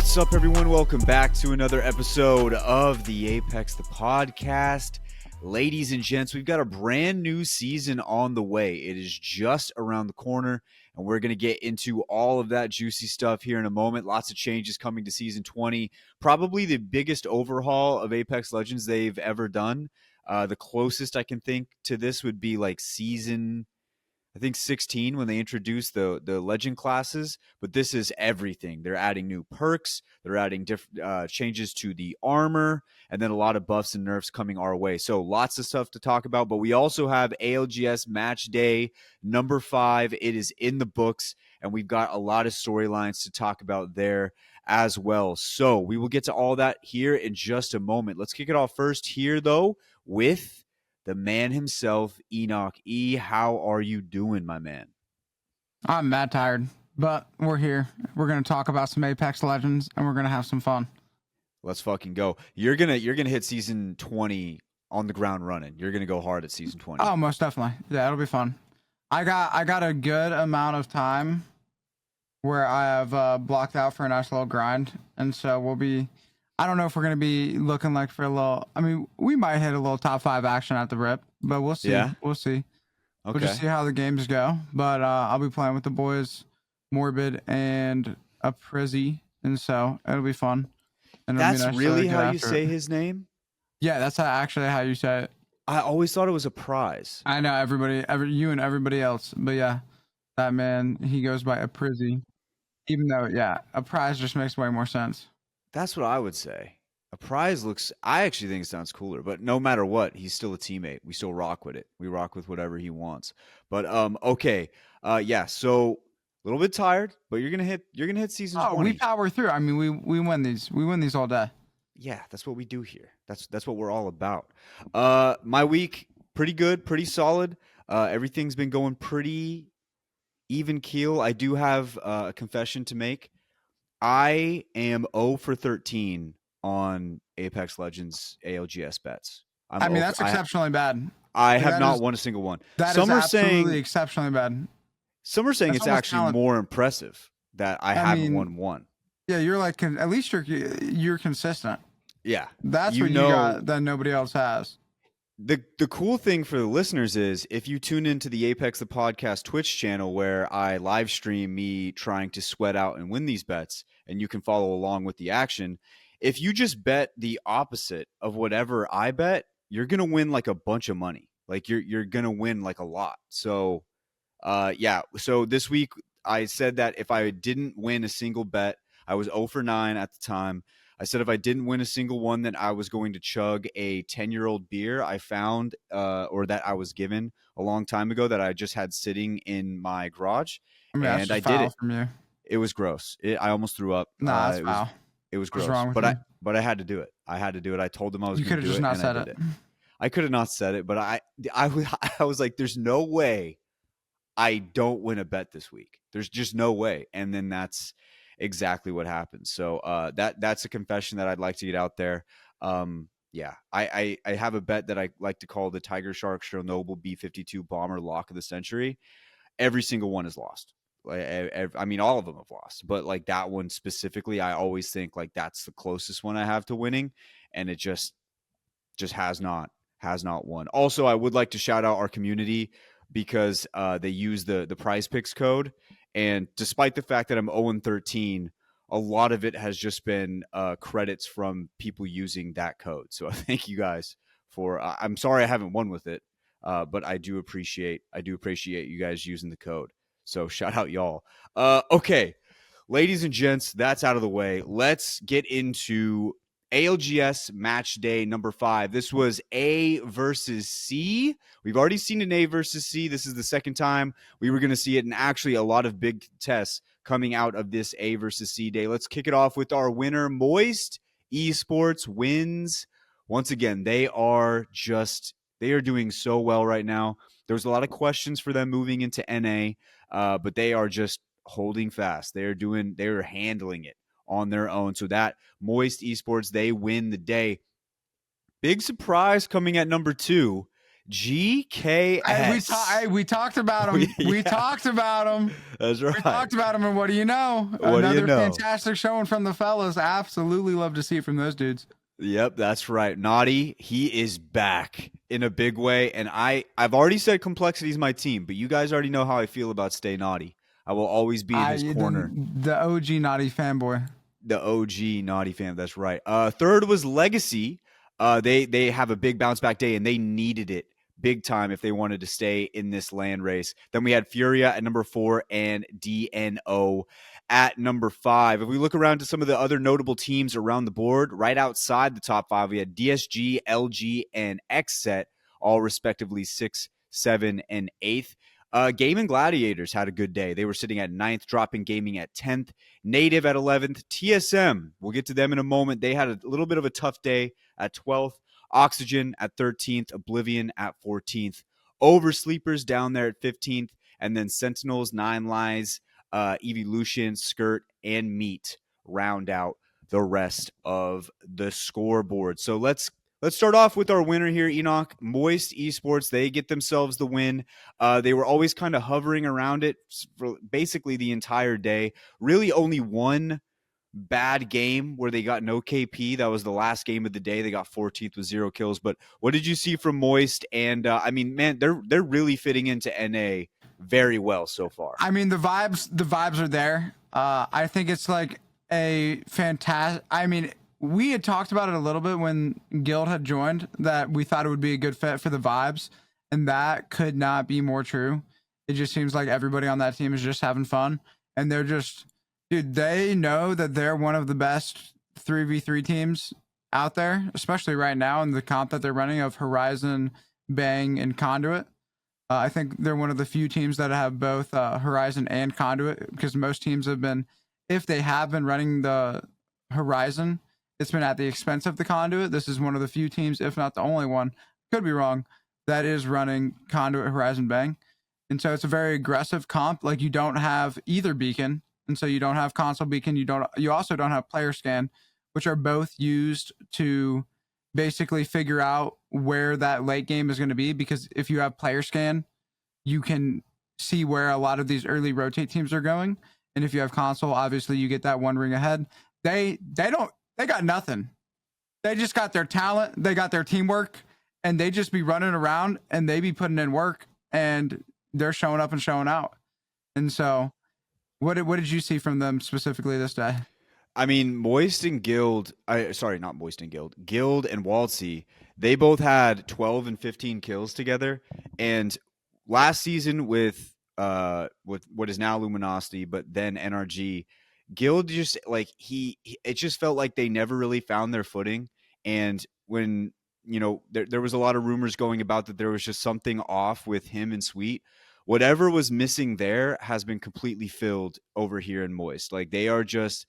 What's up, everyone? Welcome back to another episode of the Apex, the podcast. Ladies and gents, we've got a brand new season on the way. It is just around the corner, and we're going to get into all of that juicy stuff here in a moment. Lots of changes coming to Season 20. Probably the biggest overhaul of Apex Legends they've ever done. The closest I can think to this would be like Season 16 when they introduced the legend classes, but this is everything. They're adding new perks, they're adding different changes to the armor, and then a lot of buffs and nerfs coming our way. So lots of stuff to talk about, but we also have ALGS match day number 5. It is in the books, and we've got a lot of storylines to talk about there as well. So we will get to all that here in just a moment. Let's kick it off first here, though, with the man himself, Enoch E. How are you doing, my man? I'm mad tired, but we're here. We're gonna talk about some Apex Legends, and we're gonna have some fun. Let's fucking go. You're gonna hit Season 20 on the ground running. You're gonna go hard at Season 20. Oh, most definitely. Yeah, it'll be fun. I got a good amount of time where I have blocked out for a nice little grind, and so we'll be. I don't know if we're going to be looking like for a little... I mean, we might hit a little top 5 action at the rip, but we'll see. Yeah? We'll see. Okay. We'll just see how the games go. But I'll be playing with the boys, Morbid and a Prizzy, and so it'll be fun. And that's nice really how you say his name? Yeah, that's actually how you say it. I always thought it was a prize. I know, you and everybody else. But yeah, that man, he goes by a Prizzy. Even though, yeah, a prize just makes way more sense. That's what I would say. A prize I actually think it sounds cooler, but no matter what, he's still a teammate. We still rock with it. We rock with whatever he wants. But okay. Yeah, so a little bit tired, but you're gonna hit Season 20. We power through. I mean, we win these. We win these all day. Yeah, that's what we do here. That's what we're all about. My week, pretty good, pretty solid. Everything's been going pretty even keel. I do have a confession to make. I am 0 for 13 on Apex Legends ALGS bets. I mean, that's exceptionally bad. I have not won a single one. Some are absolutely exceptionally bad. Some are saying it's actually more impressive that I haven't won one. Yeah, you're like, at least you're consistent. Yeah. That's what you got that nobody else has. The cool thing for the listeners is if you tune into the Apex the Podcast Twitch channel where I live stream me trying to sweat out and win these bets, and you can follow along with the action. If you just bet the opposite of whatever I bet, you're gonna win like a bunch of money. Like you're gonna win like a lot. So yeah. So this week I said that if I didn't win a single bet, I was 0 for 9 at the time. I said if I didn't win a single one, then I was going to chug a 10-year-old beer I found or that I was given a long time ago that I just had sitting in my garage. I mean, and I did it. From you. It was gross. I almost threw up. Nah, that's foul. It was gross. What's wrong with but you? I had to do it. I had to do it. I told them I was going to do it. You could have just not said it. I could have not said it, but I was like, there's no way I don't win a bet this week. There's just no way. And then that's exactly what happened. So that's a confession that I'd like to get out there. Yeah, I have a bet that I like to call the Tiger Shark Chernobyl B-52 Bomber Lock of the Century. Every single one is lost. I mean, all of them have lost, but like that one specifically, I always think like that's the closest one I have to winning, and it just has not won. Also, I would like to shout out our community because they use the Prize Picks code. And despite the fact that I'm 0-13, a lot of it has just been credits from people using that code. So thank you guys for. I'm sorry I haven't won with it, but I do appreciate you guys using the code. So shout out y'all. Okay, ladies and gents, that's out of the way. Let's get into ALGS match day number 5. This was A versus C. We've already seen an A versus C. This is the second time we were going to see it, and actually a lot of big tests coming out of this A versus C day. Let's kick it off with our winner, Moist Esports wins. Once again, they are doing so well right now. There's a lot of questions for them moving into NA, but they are just holding fast. They're handling it on their own. So that Moist Esports, they win the day. Big surprise coming at number 2. GKS. We talked about him. We Yeah, talked about him. that's We right. talked about him, and what do you know? What do you Another know? fantastic showing from the fellas. Absolutely love to see it from those dudes. Yep, that's right. Naughty, he is back in a big way. And I've already said Complexity is my team, but you guys already know how I feel about Stay Naughty. I will always be in his corner. The OG naughty fanboy. The OG Naughty fan. That's right. Third was Legacy. They have a big bounce back day, and they needed it big time if they wanted to stay in this land race. Then we had Furia at number 4 and DNO at number 5. If we look around to some of the other notable teams around the board, right outside the top 5, we had DSG, LG, and XSET, all respectively 6, 7, and 8th. Gaming Gladiators had a good day. They were sitting at 9th, dropping Gaming at 10th. Native at 11th. TSM, we'll get to them in a moment. They had a little bit of a tough day at 12th. Oxygen at 13th. Oblivion at 14th. Oversleepers down there at 15th. And then Sentinels, Nine Lives, Evolution, Skirt, and Meat round out the rest of the scoreboard. So let's start off with our winner here, Enoch. Moist Esports, they get themselves the win. They were always kind of hovering around it for basically the entire day. Really only one bad game where they got no KP. That was the last game of the day. They got 14th with 0 kills. But what did you see from Moist? And I mean, man, they're really fitting into NA very well so far. I mean, the vibes are there. I think it's like a fantastic. I mean, we had talked about it a little bit when Guild had joined, that we thought it would be a good fit for the vibes, and that could not be more true. It just seems like everybody on that team is just having fun, and they're just, dude, they know that they're one of the best 3v3 teams out there, especially right now in the comp that they're running of Horizon, Bang, and Conduit. I think they're one of the few teams that have both Horizon and Conduit, because most teams have been, if they have been running the Horizon, it's been at the expense of the Conduit. This is one of the few teams, if not the only one, could be wrong, that is running Conduit, Horizon, Bang. And so it's a very aggressive comp. Like, you don't have either beacon, and so you don't have console beacon. You also don't have player scan, which are both used to basically figure out where that late game is going to be, because if you have player scan, you can see where a lot of these early rotate teams are going, and if you have console, obviously you get that one ring ahead. They got nothing. They just got their talent, they got their teamwork, and they just be running around and they be putting in work, and they're showing up and showing out. And so what did you see from them specifically this day? I mean, Moist and Guild, sorry, not Moist and Guild, Guild and Waldsea, they both had 12 and 15 kills together. And last season with what is now Luminosity, but then NRG, Guild just like it just felt like they never really found their footing. And when there was a lot of rumors going about that there was just something off with him and Sweet. Whatever was missing there has been completely filled over here in Moist. Like, they are just,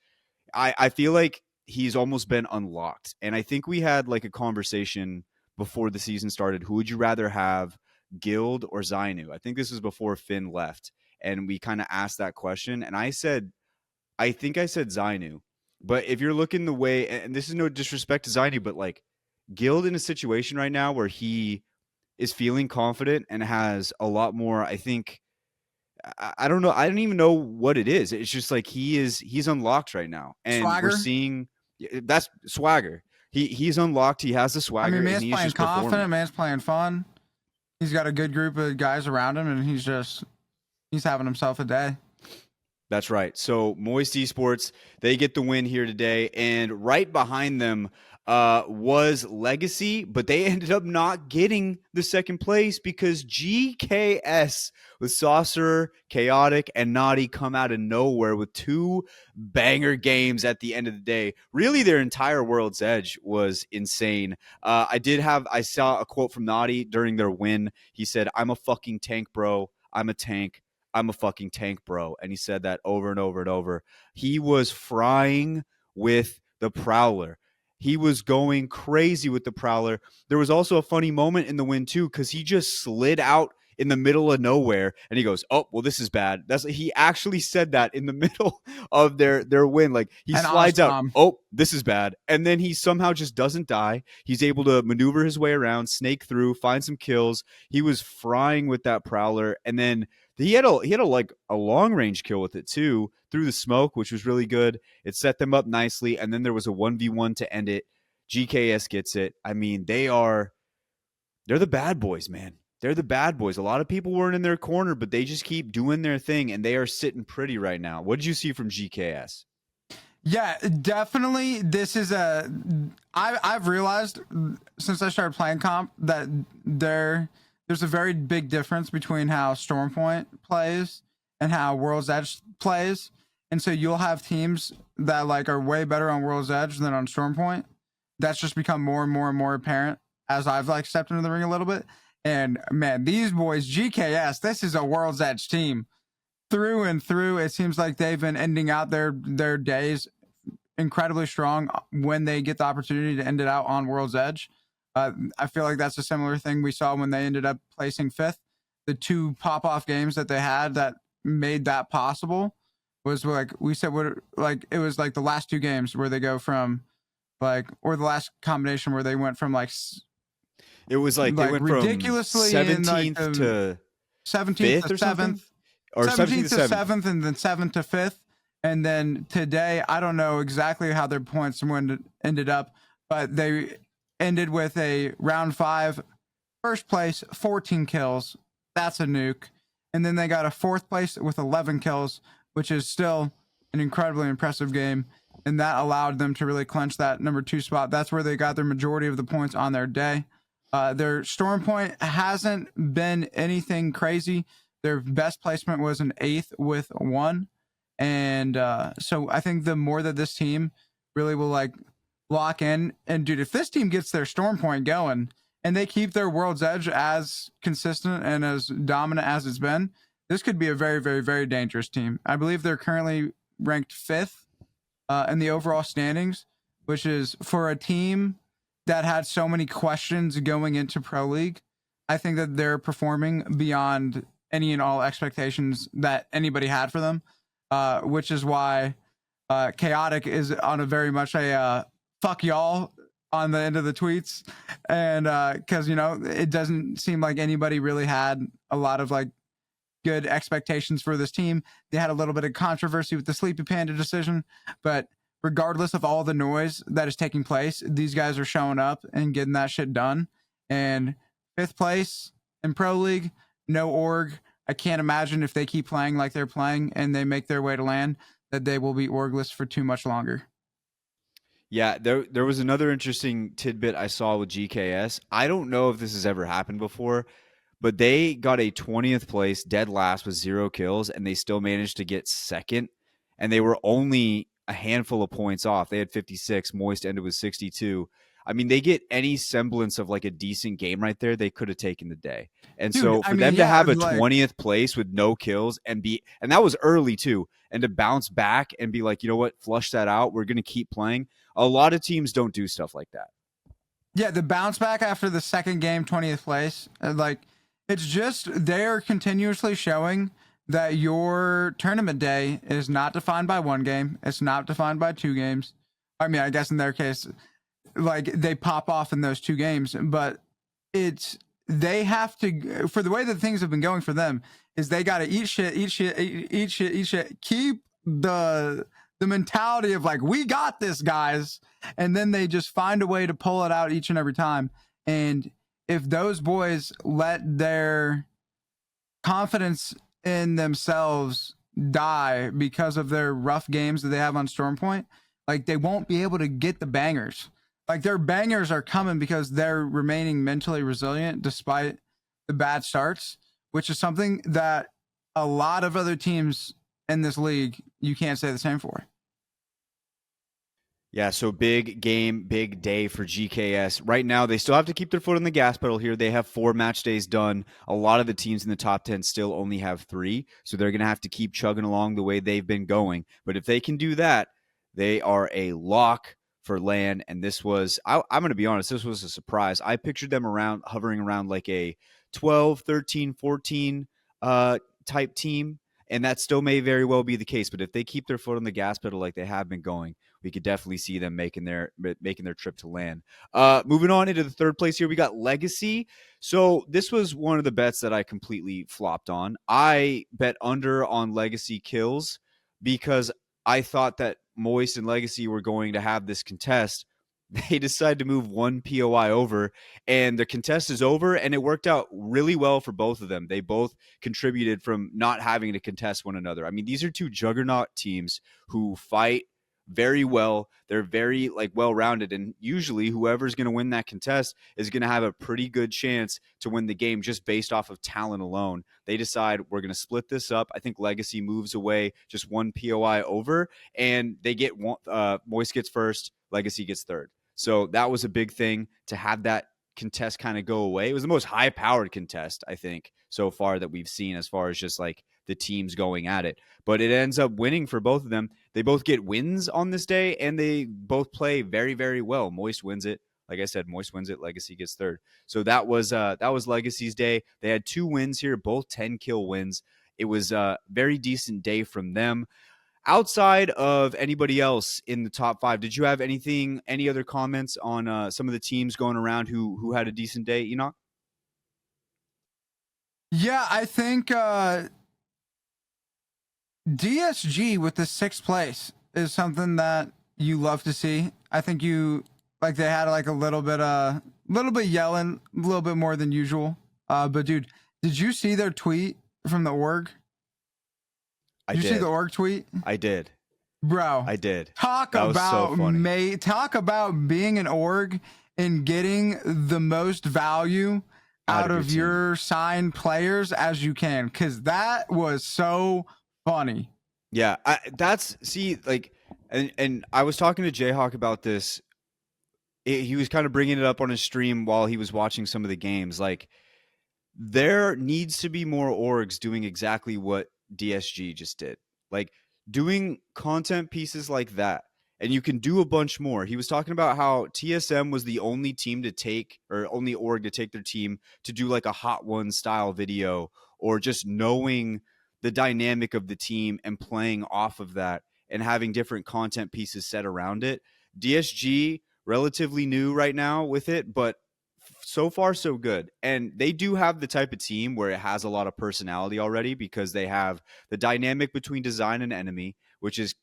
I feel like he's almost been unlocked. And I think we had like a conversation before the season started. Who would you rather have, Guild or Zainu? I think this was before Finn left. And we kind of asked that question. And I think I said Zainu. But if you're looking the way, and this is no disrespect to Zainu, but like, Guild in a situation right now where he is feeling confident and has a lot more, I think, I don't know. I don't even know what it is. It's just like he's unlocked right now, and we're Swagger. seeing that's swagger. He's unlocked. He has the I mean, swagger, and man's he's playing just confident, performing. man's playing fun. He's got a good group of guys around him, and he's having himself a day. That's right. So Moist Esports, they get the win here today, and right behind them was Legacy, but they ended up not getting the second place because GKS with Saucer, Chaotic, and Naughty come out of nowhere with 2 banger games at the end of the day. Really, their entire World's Edge was insane. I saw a quote from Naughty during their win. He said, "I'm a fucking tank, bro. I'm a tank. I'm a fucking tank, bro." And he said that over and over and over. He was frying with the Prowler. He was going crazy with the Prowler. There was also a funny moment in the win, too, because he just slid out in the middle of nowhere, and he goes, "Oh, well, this is bad." He actually said that in the middle of their win. Like he And slides out, awesome. "Oh, this is bad," and then he somehow just doesn't die. He's able to maneuver his way around, snake through, find some kills. He was frying with that prowler, and then he had a like a long range kill with it too through the smoke, which was really good. It set them up nicely, and then there was a 1v1 to end it. GKS gets it. I mean, they're the bad boys, man. They're the bad boys. A lot of people weren't in their corner, but they just keep doing their thing, and they are sitting pretty right now. What did you see from GKS? Yeah, definitely. This is I've realized since I started playing comp that there's a very big difference between how Stormpoint plays and how World's Edge plays. And so you'll have teams that like are way better on World's Edge than on Stormpoint. That's just become more and more and more apparent as I've like stepped into the ring a little bit. And man, these boys, GKS, this is a World's Edge team through and through. It seems like they've been ending out their days incredibly strong when they get the opportunity to end it out on World's Edge. I feel like that's a similar thing we saw when they ended up placing fifth. The two pop-off games that they had that made that possible was like we said, what like it was like the last two games where they go from like, or the last combination where they went from It was like they like went from ridiculously in like 17th to 17th 5th to or something, 7th, or 17th 17th to to 7th. 7th, and then 7th to 5th. And then today, I don't know exactly how their points ended up, but they ended with a round 5, first place, 14 kills. That's a nuke. And then they got a fourth place with 11 kills, which is still an incredibly impressive game. And that allowed them to really clinch that number 2 spot. That's where they got their majority of the points on their day. Their storm point hasn't been anything crazy. Their best placement was an 8th with 1. And so I think the more that this team really will like lock in, and dude, if this team gets their storm point going and they keep their World's Edge as consistent and as dominant as it's been, this could be a very, very, very dangerous team. I believe they're currently ranked 5th in the overall standings, which is for a team that had so many questions going into Pro League. I think that they're performing beyond any and all expectations that anybody had for them, which is why Chaotic is on a very much a fuck y'all on the end of the tweets. And because, it doesn't seem like anybody really had a lot of like good expectations for this team. They had a little bit of controversy with the Sleepy Panda decision, but regardless of all the noise that is taking place, these guys are showing up and getting that shit done. And 5th place in Pro League, no org. I can't imagine if they keep playing like they're playing and they make their way to land that they will be orgless for too much longer. Yeah, there was another interesting tidbit I saw with GKS. I don't know if this has ever happened before, but they got a 20th place, dead last with 0 kills, and they still managed to get second. And they were only a handful of points off. They had 56. Moist ended with 62. I mean, they get any semblance of like a decent game right there, they could have taken the day. And Dude, so I for mean, them to yeah, have a like 20th place with no kills and that was early too, and to bounce back and be like, you know what, flush that out. We're going to keep playing. A lot of teams don't do stuff like that. yeah, the bounce back after the second game, 20th place, like it's just they're continuously showing that your tournament day is not defined by one game. It's not defined by 2 games. I mean, I guess in their case, like they pop off in those 2 games, but it's they have to, for the way that things have been going for them, is they got to eat shit, keep the mentality of like, we got this, guys, and then they just find a way to pull it out each and every time. And if those boys let their confidence in themselves die because of their rough games that they have on Stormpoint, like they won't be able to get the bangers. Like their bangers are coming because they're remaining mentally resilient despite the bad starts, which is something that a lot of other teams in this league, you can't say the same for. Yeah, so big game, big day for GKS. Right now, they still have to keep their foot on the gas pedal here. They have 4 match days done. A lot of the teams in the top 10 still only have 3, so they're going to have to keep chugging along the way they've been going. But if they can do that, they are a lock for LAN. And this was, I'm going to be honest, this was a surprise. I pictured them hovering around like a 12, 13, 14 type team. And that still may very well be the case. But if they keep their foot on the gas pedal like they have been going, we could definitely see them making their trip to land. Moving on into the third place here, we got Legacy. So this was one of the bets that I completely flopped on. I bet under on Legacy kills because I thought that Moist and Legacy were going to have this contest. They decided to move one POI over, and the contest is over, and it worked out really well for both of them. They both contributed from not having to contest one another. I mean, these are two juggernaut teams who fight very well. They're very well rounded, and usually whoever's going to win that contest is going to have a pretty good chance to win the game just based off of talent alone. They decide we're going to split this up. I think Legacy moves away just one POI over, and they get Moist gets first, Legacy gets third. So that was a big thing to have that contest kind of go away. It was the most high powered contest, I think, so far that we've seen as far as just the teams going at it. But it ends up winning for both of them. They both get wins on this day, and they both play very, very well. Moist wins it. Like I said, Moist wins it. Legacy gets third. So that was Legacy's day. They had 2 wins here, both 10-kill wins. It was a very decent day from them. Outside of anybody else in the top 5, did you have any other comments on some of the teams going around who had a decent day, Enoch? Yeah, I think DSG with the 6th place is something that you love to see. I think they had a little bit yelling, a little bit more than usual. But dude, did you see their tweet from the org? I Did you see did. the org tweet? I did. Bro, I did. Talk That was so about funny. talk about being an org and getting the most value out Out of of your team. your signed players as you can, because that was so funny. Yeah, and I was talking to Jayhawk about this. He was kind of bringing it up on his stream while he was watching some of the games. Like, there needs to be more orgs doing exactly what DSG just did. Like, doing content pieces like that. And you can do a bunch more. He was talking about how TSM was the only team to take, or only org to take their team to do like a Hot One style video, or just knowing the dynamic of the team and playing off of that and having different content pieces set around it. DSG, relatively new right now with it, but so far so good. And they do have the type of team where it has a lot of personality already, because they have the dynamic between design and enemy, which is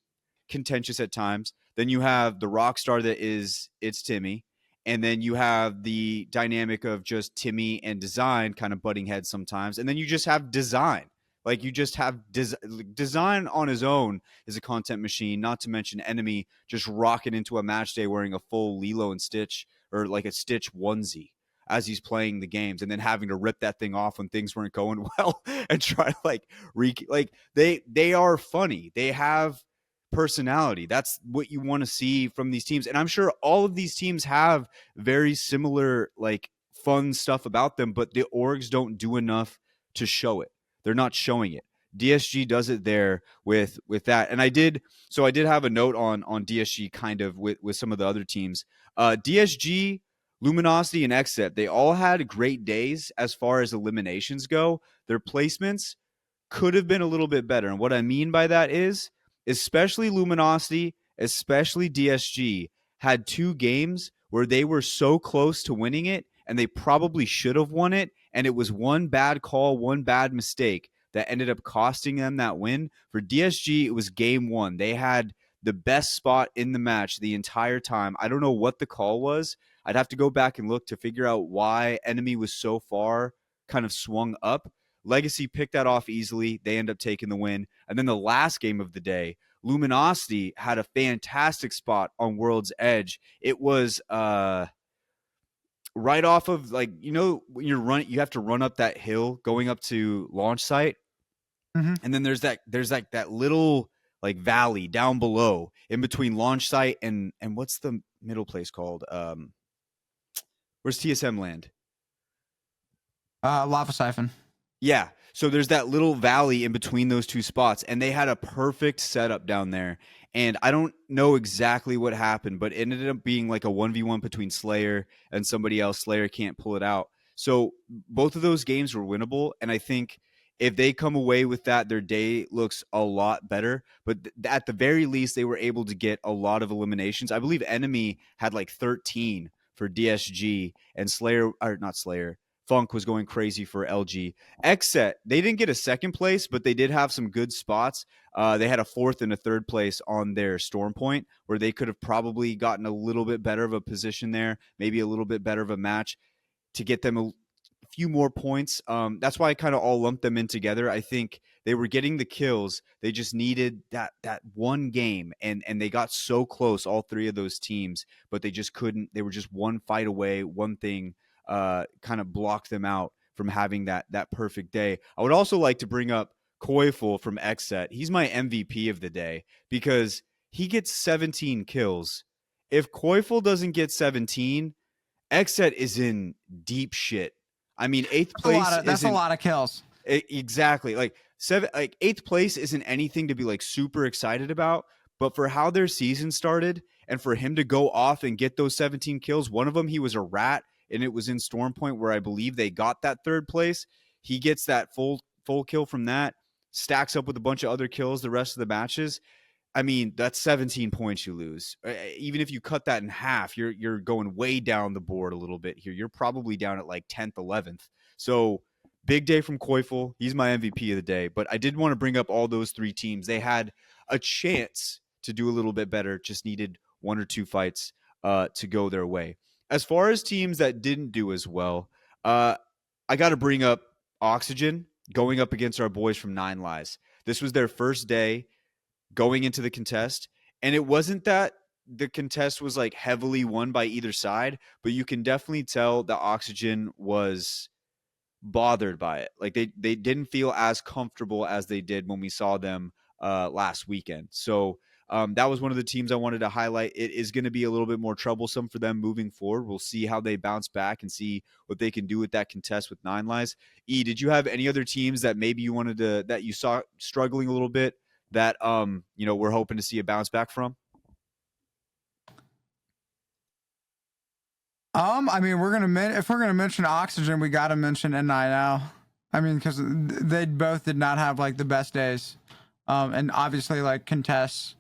contentious at times. Then you have the rock star that is it's Timmy, and then you have the dynamic of just Timmy and design kind of butting heads sometimes, and then you just have design. Like, you just have design on his own is a content machine. Not to mention enemy just rocking into a match day wearing a full Lilo and Stitch, or like a Stitch onesie as he's playing the games, and then having to rip that thing off when things weren't going well and try to they are funny. They have personality. That's what you want to see from these teams. And I'm sure all of these teams have very similar fun stuff about them, but the orgs don't do enough to show it. They're not showing it. DSG does it there with that. And I did have a note on DSG kind of with some of the other teams. DSG, Luminosity, and XSET, they all had great days as far as eliminations go. Their placements could have been a little bit better. And what I mean by that is, especially Luminosity, especially DSG, had 2 games where they were so close to winning it, and they probably should have won it. And it was one bad call, one bad mistake that ended up costing them that win. For DSG, it was game 1. They had the best spot in the match the entire time. I don't know what the call was. I'd have to go back and look to figure out why enemy was so far kind of swung up. Legacy picked that off easily. They end up taking the win. And then the last game of the day, Luminosity had a fantastic spot on World's Edge. It was right off of, when you have to run up that hill going up to launch site. Mm-hmm. And then there's that little valley down below in between launch site and what's the middle place called? Where's TSM land? Lava Siphon. Yeah. So there's that little valley in between those 2 spots, and they had a perfect setup down there. And I don't know exactly what happened, but it ended up being like a 1v1 between Slayer and somebody else. Slayer can't pull it out. So both of those games were winnable, and I think if they come away with that, their day looks a lot better. But at the very least, they were able to get a lot of eliminations. I believe Enemy had like 13 for DSG, and Slayer, or not Slayer, Funk was going crazy for LG. Xset, they didn't get a second place, but they did have some good spots. They had a fourth and a third place on their storm point, where they could have probably gotten a little bit better of a position there, maybe a little bit better of a match to get them a few more points. That's why I kind of all lumped them in together. I think they were getting the kills. They just needed that one game, and they got so close, all three of those teams, but they just couldn't. They were just one fight away. One thing kind of blocked them out from having that perfect day. I would also like to bring up Koiful from Xset. He's my MVP of the day because he gets 17 kills. If Koiful doesn't get 17, Xset is in deep shit. I mean, eighth place That's a isn't lot of kills. exactly like eighth place isn't anything to be like super excited about. But for how their season started, and for him to go off and get those 17 kills, one of them he was a rat, and it was in Storm Point where I believe they got that third place. He gets that full kill from that, stacks up with a bunch of other kills the rest of the matches. I mean, that's 17 points you lose. Even if you cut that in half, you're going way down the board a little bit here. You're probably down at like 10th, 11th. So big day from Koifel. He's my MVP of the day. But I did want to bring up all those three teams. They had a chance to do a little bit better, just needed one or two fights to go their way. As far as teams that didn't do as well, I got to bring up Oxygen going up against our boys from Nine Lives. This was their first day going into the contest. And it wasn't that the contest was like heavily won by either side, but you can definitely tell the Oxygen was bothered by it. Like they didn't feel as comfortable as they did when we saw them last weekend. So that was one of the teams I wanted to highlight. It is going to be a little bit more troublesome for them moving forward. We'll see how they bounce back and see what they can do with that contest with Nine Lives. Did you have any other teams that maybe you wanted to that you saw struggling a little bit that we're hoping to see a bounce back from? I mean, if we're gonna mention Oxygen, we got to mention NIL. I mean, because they both did not have like the best days, and obviously like contests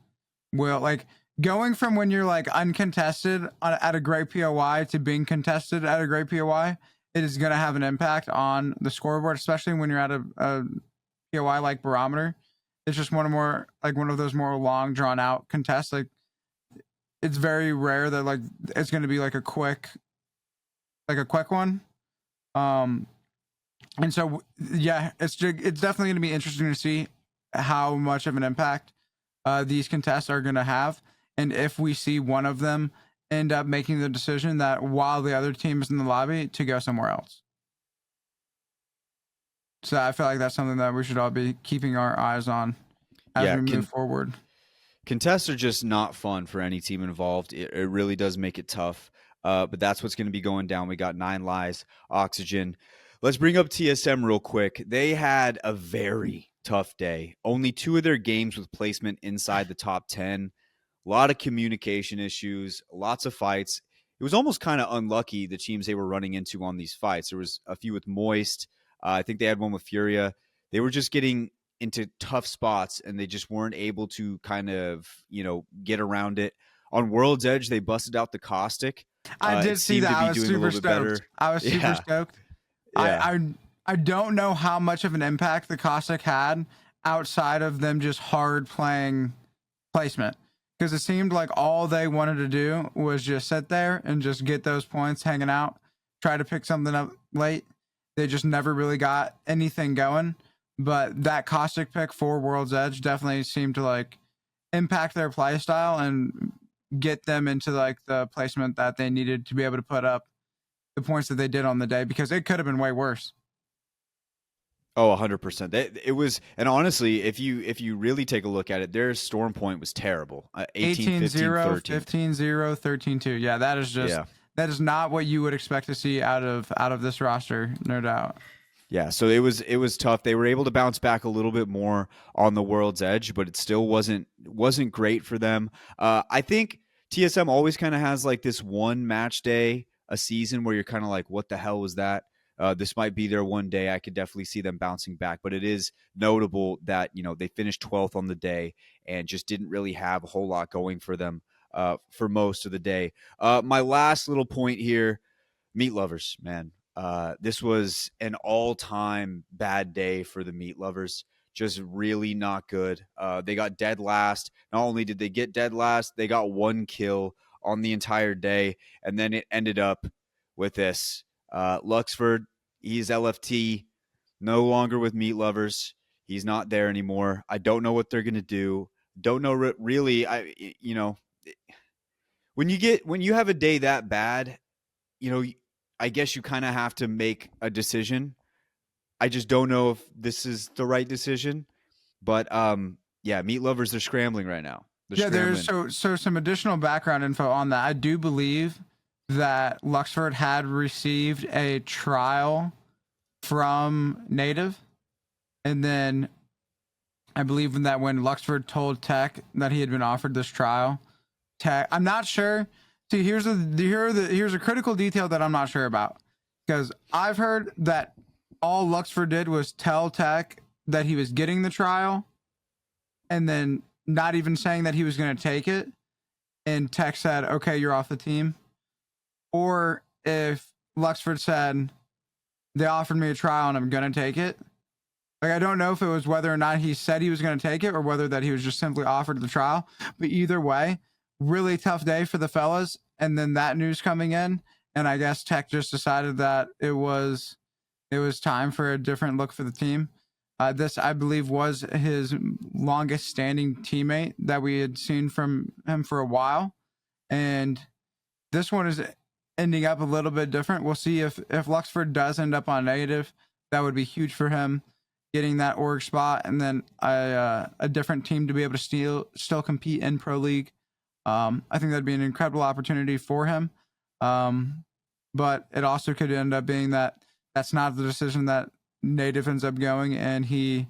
will like going from when you're like uncontested at a great POI to being contested at a great POI. It is gonna have an impact on the scoreboard, especially when you're at a POI like Barometer. It's just one of those more long drawn out contests. Like it's very rare that like it's going to be like a quick one. And so yeah, it's definitely going to be interesting to see how much of an impact these contests are going to have, and if we see one of them end up making the decision that while the other team is in the lobby to go somewhere else. So I feel like that's something that we should all be keeping our eyes on as Yeah, we move forward. contests are just not fun for any team involved. It really does make it tough. But that's what's going to be going down. We got Nine Lives, Oxygen. Let's bring up TSM real quick. They had a very tough day. Only two of their games with placement inside the top 10. A lot of communication issues, lots of fights. It was almost kind of unlucky the teams they were running into on these fights. There was a few with Moist. I think they had one with Furia. They were just getting into tough spots, and they just weren't able to kind of, get around it. On World's Edge, they busted out the Caustic. I did It see seemed that. to I be was doing a super little bit better. stoked. I was super Yeah, stoked. yeah. I don't know how much of an impact the Cossack had outside of them just hard playing placement, because it seemed like all they wanted to do was just sit there and just get those points hanging out, try to pick something up late. They just never really got anything going. But that Caustic pick for World's Edge definitely seemed to like impact their play style and get them into like the placement that they needed to be able to put up the points that they did on the day, because it could have been way worse. Oh, 100%. It was, and honestly, if you really take a look at it, their storm point was terrible. 18, 15, 18-0, 13. 15-0, 13-2. Yeah, Yeah. that is not what you would expect to see out of this roster, no doubt. Yeah, so it was tough. They were able to bounce back a little bit more on the World's Edge, but it still wasn't great for them. I think TSM always kind of has like this one match day a season where you're kind of like, what the hell was that? This might be their one day. I could definitely see them bouncing back, but it is notable that they finished 12th on the day and just didn't really have a whole lot going for them for most of the day. My last little point here: meat lovers, man. This was an all-time bad day for the meat lovers. Just really not good. They got dead last. Not only did they get dead last, they got one kill on the entire day, and then it ended up with this. Luxford, he's LFT, no longer with meat lovers. He's not there anymore. I don't know what they're gonna do. Don't know really. When you have a day that bad, you know, I guess you kind of have to make a decision. I just don't know if this is the right decision, but yeah, meat lovers, they're scrambling right now. They're Yeah, there's scrambling. so some additional background info on that. I do believe that Luxford had received a trial from Native, and then I believe that when Luxford told Tech that he had been offered this trial, Tech, I'm not sure. See, here's a critical detail that I'm not sure about, because I've heard that all Luxford did was tell Tech that he was getting the trial, and then not even saying that he was going to take it, and Tech said, "Okay, you're off the team." Or if Luxford said, "They offered me a trial and I'm going to take it." Like, I don't know if it was whether or not he said he was going to take it or whether that he was just simply offered the trial. But either way, really tough day for the fellas. And then that news coming in, and I guess Tech just decided that it was time for a different look for the team. This, I believe, was his longest standing teammate that we had seen from him for a while. And this one is ending up a little bit different. We'll see if Luxford does end up on Native. That would be huge for him, getting that org spot, and then a different team to be able to still compete in Pro League. I think that'd be an incredible opportunity for him. But it also could end up being that that's not the decision that Native ends up going, and he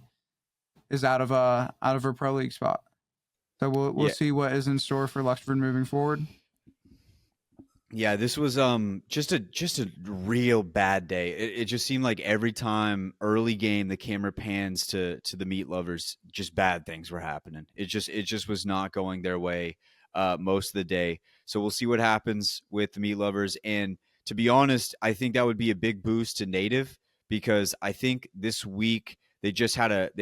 is out of a Pro League spot. So we'll Yeah, see what is in store for Luxford moving forward. yeah. This was just a real bad day. It just seemed like every time early game the camera pans to the meat lovers, just bad things were happening. It just was not going their way most of the day. So we'll see what happens with the meat lovers. And to be honest, I think that would be a big boost to Native, because I think this week they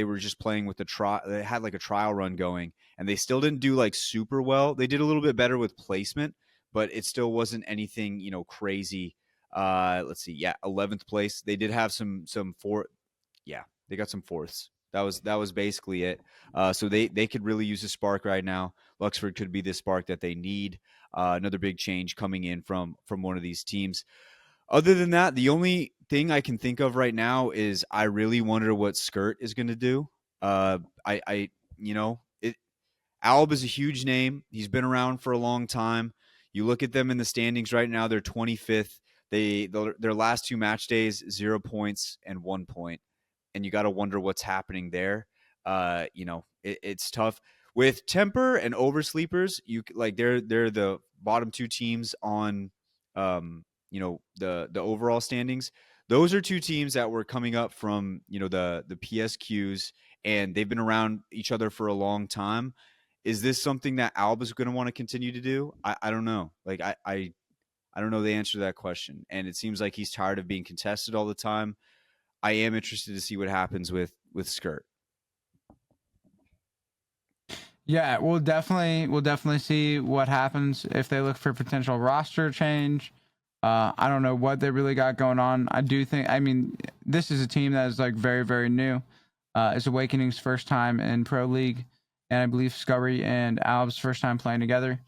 were just playing with the trial. They had like a trial run going, and they still didn't do like super well. They did a little bit better with placement, but it still wasn't anything crazy. Let's see, yeah, 11th place. They did have some four. Yeah, they got some fourths. That was basically it. So they could really use a spark right now. Luxford could be the spark that they need. Another big change coming in from one of these teams. Other than that, the only thing I can think of right now is I really wonder what Skirt is going to do. I it Alb is a huge name. He's been around for a long time. You look at them in the standings right now; they're 25th. Their last two match days, 0 points and 1 point, and you got to wonder what's happening there. It's tough with Temper and Oversleepers. They're the bottom two teams on the overall standings. Those are two teams that were coming up from the PSQs, and they've been around each other for a long time. Is this something that Alba's going to want to continue to do? I don't know. Like I don't know the answer to that question, and it seems like he's tired of being contested all the time. I am interested to see what happens with Skirt. Yeah, we'll definitely see what happens if they look for potential roster change. I don't know what they really got going on. I do think, I mean, this is a team that is like very, very new. It's Awakening's first time in Pro League, and I believe Scurry and Alb's first time playing together.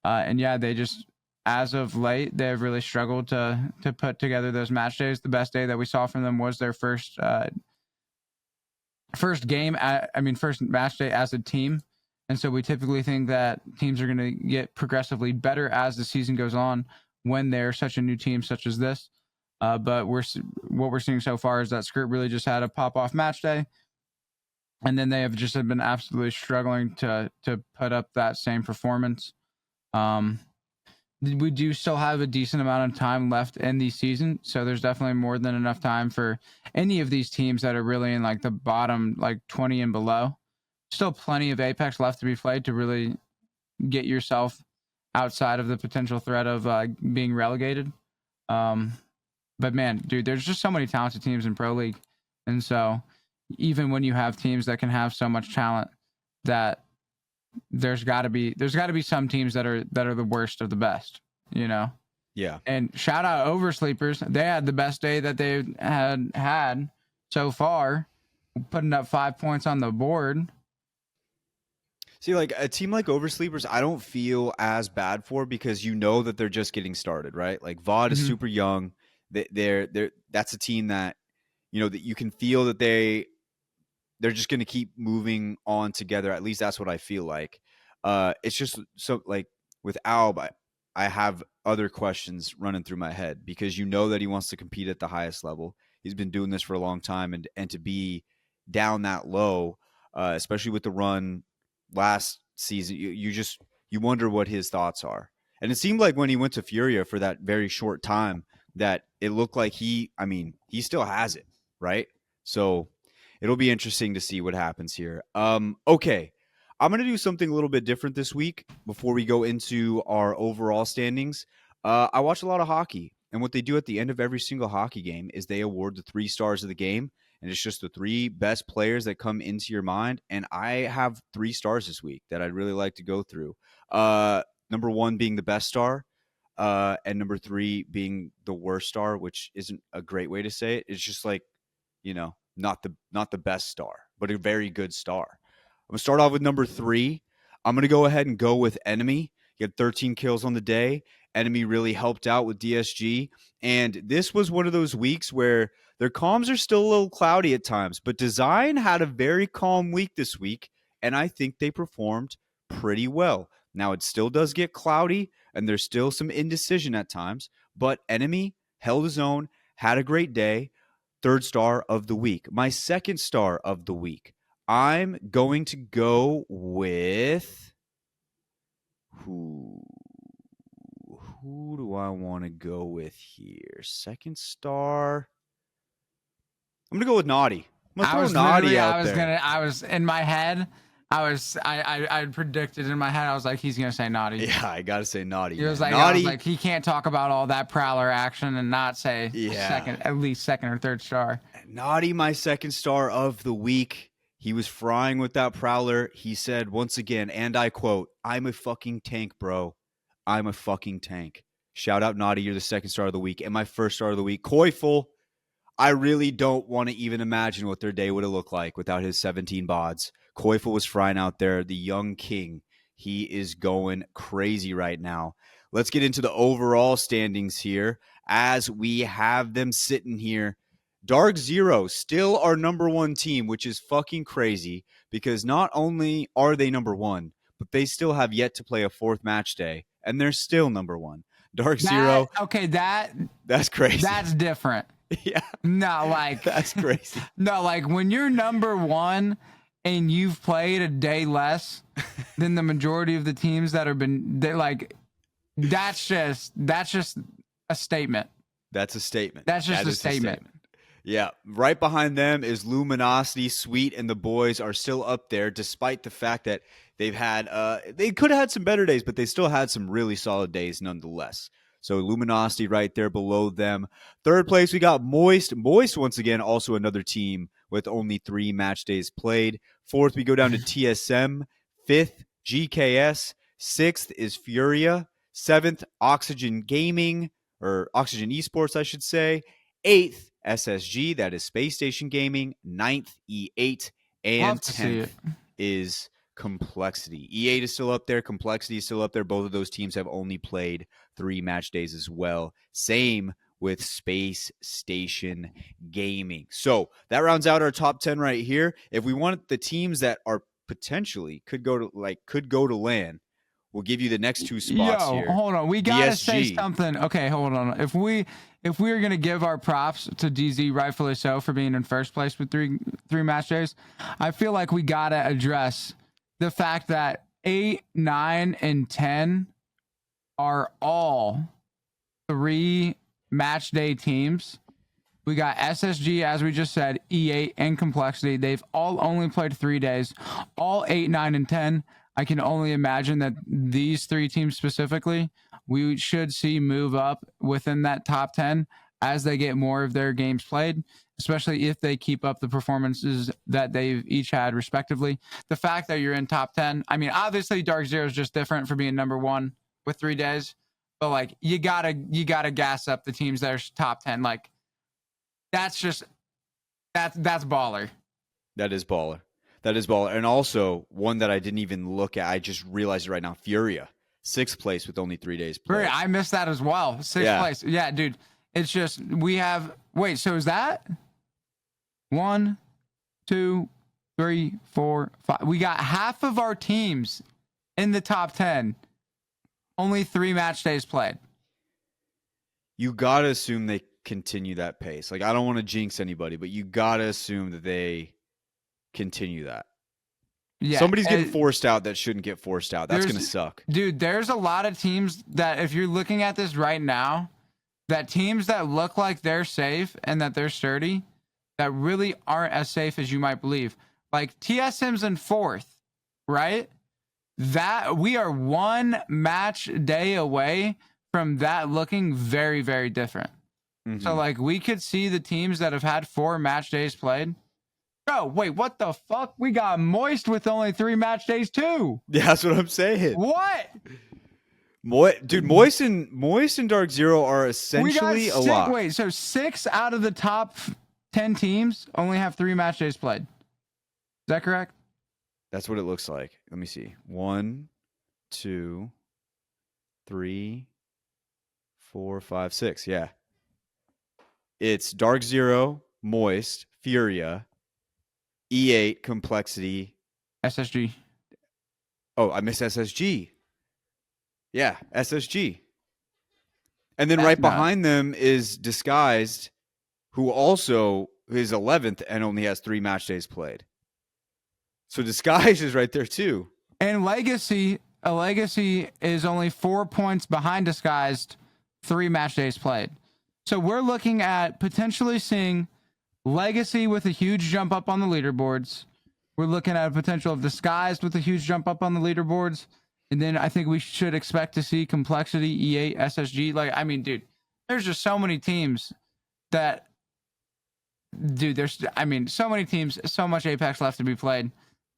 And yeah, they just, as of late, they've really struggled to put together those match days. The best day that we saw from them was their first first match day as a team. And so we typically think that teams are going to get progressively better as the season goes on when they're such a new team such as this. But what we're seeing so far is that Skirt really just had a pop off match day, and then they have just been absolutely struggling to put up that same performance. we do still have a decent amount of time left in the season, so there's definitely more than enough time for any of these teams that are really in like the bottom like 20 and below. Still plenty of Apex left to be played to really get yourself outside of the potential threat of being relegated. Um, but man, dude, there's just so many talented teams in Pro League, and so even when you have teams that can have so much talent, that there's got to be some teams that are the worst of the best, you know. Yeah. And shout out Oversleepers, they had the best day that they had so far, putting up 5 points on the board. See, like a team like Oversleepers, I don't feel as bad for because you know that they're just getting started, right? Like VOD is Mm-hmm. super young. They're that's a team that that you can feel that they're just going to keep moving on together. At least that's what I feel like. It's just so like with Alb, I have other questions running through my head because you know that he wants to compete at the highest level. He's been doing this for a long time, and to be down that low, especially with the run last season, you wonder what his thoughts are. And it seemed like when he went to Furia for that very short time that it looked like he still has it, right? So it'll be interesting to see what happens here. Okay. I'm going to do something a little bit different this week before we go into our overall standings. I watch a lot of hockey, and what they do at the end of every single hockey game is they award the 3 stars of the game, and it's just the 3 best players that come into your mind. And I have 3 stars this week that I'd really like to go through. Number 1 being the best star, and number 3 being the worst star, which isn't a great way to say it. It's just like, not the best star, but a very good star. I'm going to start off with number 3. I'm going to go ahead and go with Enemy. He had 13 kills on the day. Enemy really helped out with DSG. And this was one of those weeks where their comms are still a little cloudy at times, but Design had a very calm week this week, and I think they performed pretty well. Now, it still does get cloudy, and there's still some indecision at times, but Enemy held his own, had a great day. 3rd star of the week. My 2nd star of the week. I'm going to go with who do I want to go with here? 2nd star. I'm gonna go with Naughty. I'm gonna throw Naughty out there. I was in my head. I predicted in my head. I was like, he's gonna say Naughty. Yeah, I gotta say Naughty. He was like, Naughty. I was like, he can't talk about all that Prowler action and not say at least 2nd or 3rd star. Naughty, my 2nd star of the week. He was frying with that Prowler. He said once again, and I quote, "I'm a fucking tank, bro. I'm a fucking tank." Shout out Naughty, you're the 2nd star of the week. And my 1st star of the week, Koifel. I really don't want to even imagine what their day would have looked like without his 17 bods. Koifel was frying out there, the young king. He is going crazy right now. Let's get into the overall standings here as we have them sitting here. Dark Zero, still our number 1 team, which is fucking crazy because not only are they number 1, but they still have yet to play a 4th match day, and they're still number 1. Dark Zero. Okay, that's crazy. That's different. Yeah. No, like that's crazy. No, like when you're number 1 and you've played a day less than the majority of the teams that have been that's just a statement. That's a statement. That's just a statement. Yeah. Right behind them is Luminosity, Sweet, and the boys are still up there, despite the fact that they've had they could have had some better days, but they still had some really solid days nonetheless. So Luminosity right there below them. 3rd place, we got Moist. Moist, once again, also another team with only 3 match days played. 4th, we go down to TSM. 5th, GKS. 6th is Furia. 7th, Oxygen Gaming, or Oxygen Esports, I should say. 8th, SSG, that is Space Station Gaming. 9th, E8. And 10th is Complexity. E8 is still up there. Complexity is still up there. Both of those teams have only played 3 match days as well. Same with Space Station Gaming. So that rounds out our top 10 right here. If we want the teams that are potentially could go to LAN, we'll give you the next 2 spots here. Hold on. We gotta say something. Okay, hold on. If we are gonna give our props to DZ, rightfully so, for being in 1st place with three match days, I feel like we gotta address the fact that 8, 9, and 10 are all 3 match day teams. We got SSG, as we just said, E8, and Complexity. They've all only played 3 days, all 8, 9, and 10. I can only imagine that these 3 teams specifically, we should see move up within that top 10 as they get more of their games played, especially if they keep up the performances that they've each had respectively. The fact that you're in top 10, I mean, obviously Dark Zero is just different for being number 1 with 3 days, but like you gotta gas up the teams that are top 10. Like that's just that's baller. That is baller. That is baller. And also one that I didn't even look at. I just realized it right now. Furia, 6th place with only 3 days played. I missed that as well. 6th place. Yeah, dude. It's just we have. Wait, so is that 1, 2, 3, 4, 5? We got half of our teams in the top 10. Only 3 match days played. You gotta assume they continue that pace. Like I don't want to jinx anybody, but you gotta assume that they continue that. Yeah, somebody's getting forced out that shouldn't get forced out. That's gonna suck, dude. There's a lot of teams that if you're looking at this right now, that teams that look like they're safe and that they're sturdy, that really aren't as safe as you might believe. Like TSM's in 4th, right? That we are 1 match day away from that looking very, very different. Mm-hmm. So like we could see the teams that have had 4 match days played. Bro, wait, what the fuck? We got Moist with only 3 match days too. Yeah, that's what I'm saying. What? Dude, Moist and Dark Zero are essentially a lock. Wait, so 6 out of the top 10 teams only have 3 match days played. Is that correct? That's what it looks like. Let me see. 1, 2, 3, 4, 5, 6. Yeah. It's Dark Zero, Moist, Furia, E8, Complexity, SSG. Oh, I missed SSG. Yeah, SSG. And then right behind them is Disguised, who also is 11th and only has 3 match days played. So Disguised is right there too. And Legacy is only 4 points behind Disguised, 3 match days played. So we're looking at potentially seeing Legacy with a huge jump up on the leaderboards. We're looking at a potential of Disguised with a huge jump up on the leaderboards. And then I think we should expect to see Complexity, E8, SSG. Like, I mean, dude, there's just so many teams that, dude, so many teams, so much Apex left to be played.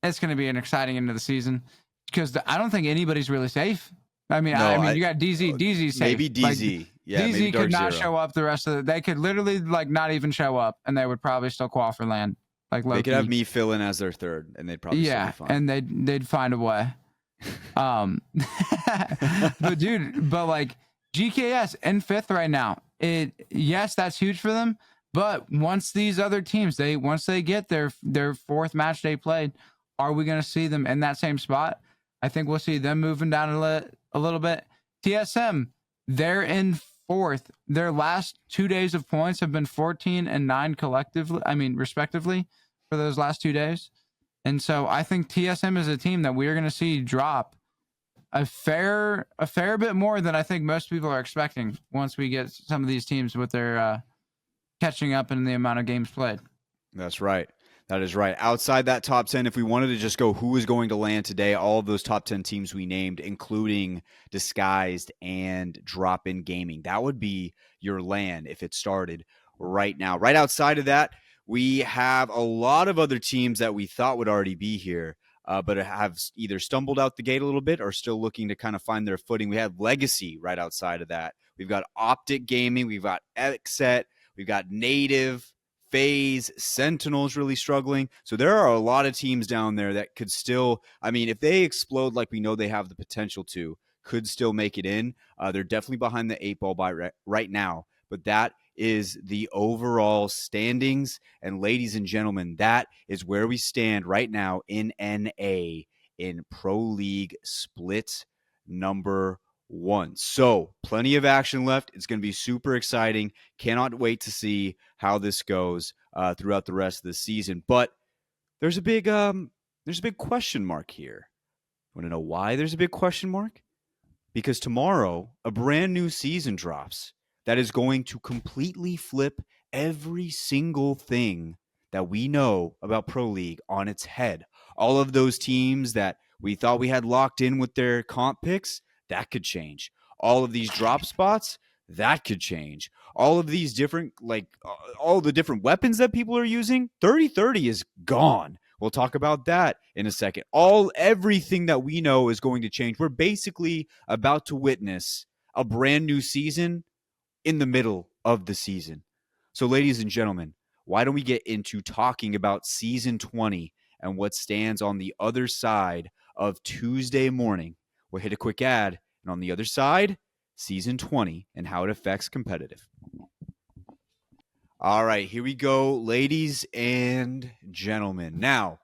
It's going to be an exciting end of the season because I don't think anybody's really safe. I mean, you got DZ. DZ's safe. Maybe DZ. Like, yeah, DZ maybe could not Zero. show up the rest of the. They could literally like not even show up, and they would probably still qualify for land. Like they could have me fill in as their 3rd, and they'd probably still be fine. And they'd find a way. But like GKS in 5th right now. Yes, that's huge for them. But once these other teams, once they get their 4th match day played, are we going to see them in that same spot? I think we'll see them moving down a little bit. TSM, they're in 4th. Their last 2 days of points have been 14 and 9 collectively. I mean, respectively, for those last 2 days. And so I think TSM is a team that we're going to see drop a fair bit more than I think most people are expecting once we get some of these teams with their catching up in the amount of games played. That's right. That is right. Outside that top 10, if we wanted to just go who is going to land today, all of those top 10 teams we named, including Disguised and Drop In Gaming, that would be your land if it started right now. Right outside of that, we have a lot of other teams that we thought would already be here, but have either stumbled out the gate a little bit or still looking to kind of find their footing. We have Legacy right outside of that. We've got Optic Gaming. We've got Xset. We've got Native, FaZe, Sentinel's really struggling. So there are a lot of teams down there that could still, I mean, if they explode like we know they have the potential to, could still make it in. They're definitely behind the 8 ball by right now. But that is the overall standings. And ladies and gentlemen, that is where we stand right now in NA in Pro League Split number 1. So plenty of action left. It's going to be super exciting. Cannot wait to see how this goes throughout the rest of the season. But there's a big question mark here. Want to know why there's a big question mark? because tomorrow a brand new season drops that is going to completely flip every single thing that we know about Pro League on its head. All of those teams that we thought we had locked in with their comp picks, that could change. All of these drop spots, that could change. All of these different, all the different weapons that people are using, 30-30 is gone. We'll talk about that in a second. Everything that we know is going to change. We're basically about to witness a brand new season in the middle of the season. So, ladies and gentlemen, why don't we get into talking about season 20 and what stands on the other side of Tuesday morning? We'll hit a quick ad, and on the other side, season 20 and how it affects competitive. All right, here we go, ladies and gentlemen. Now,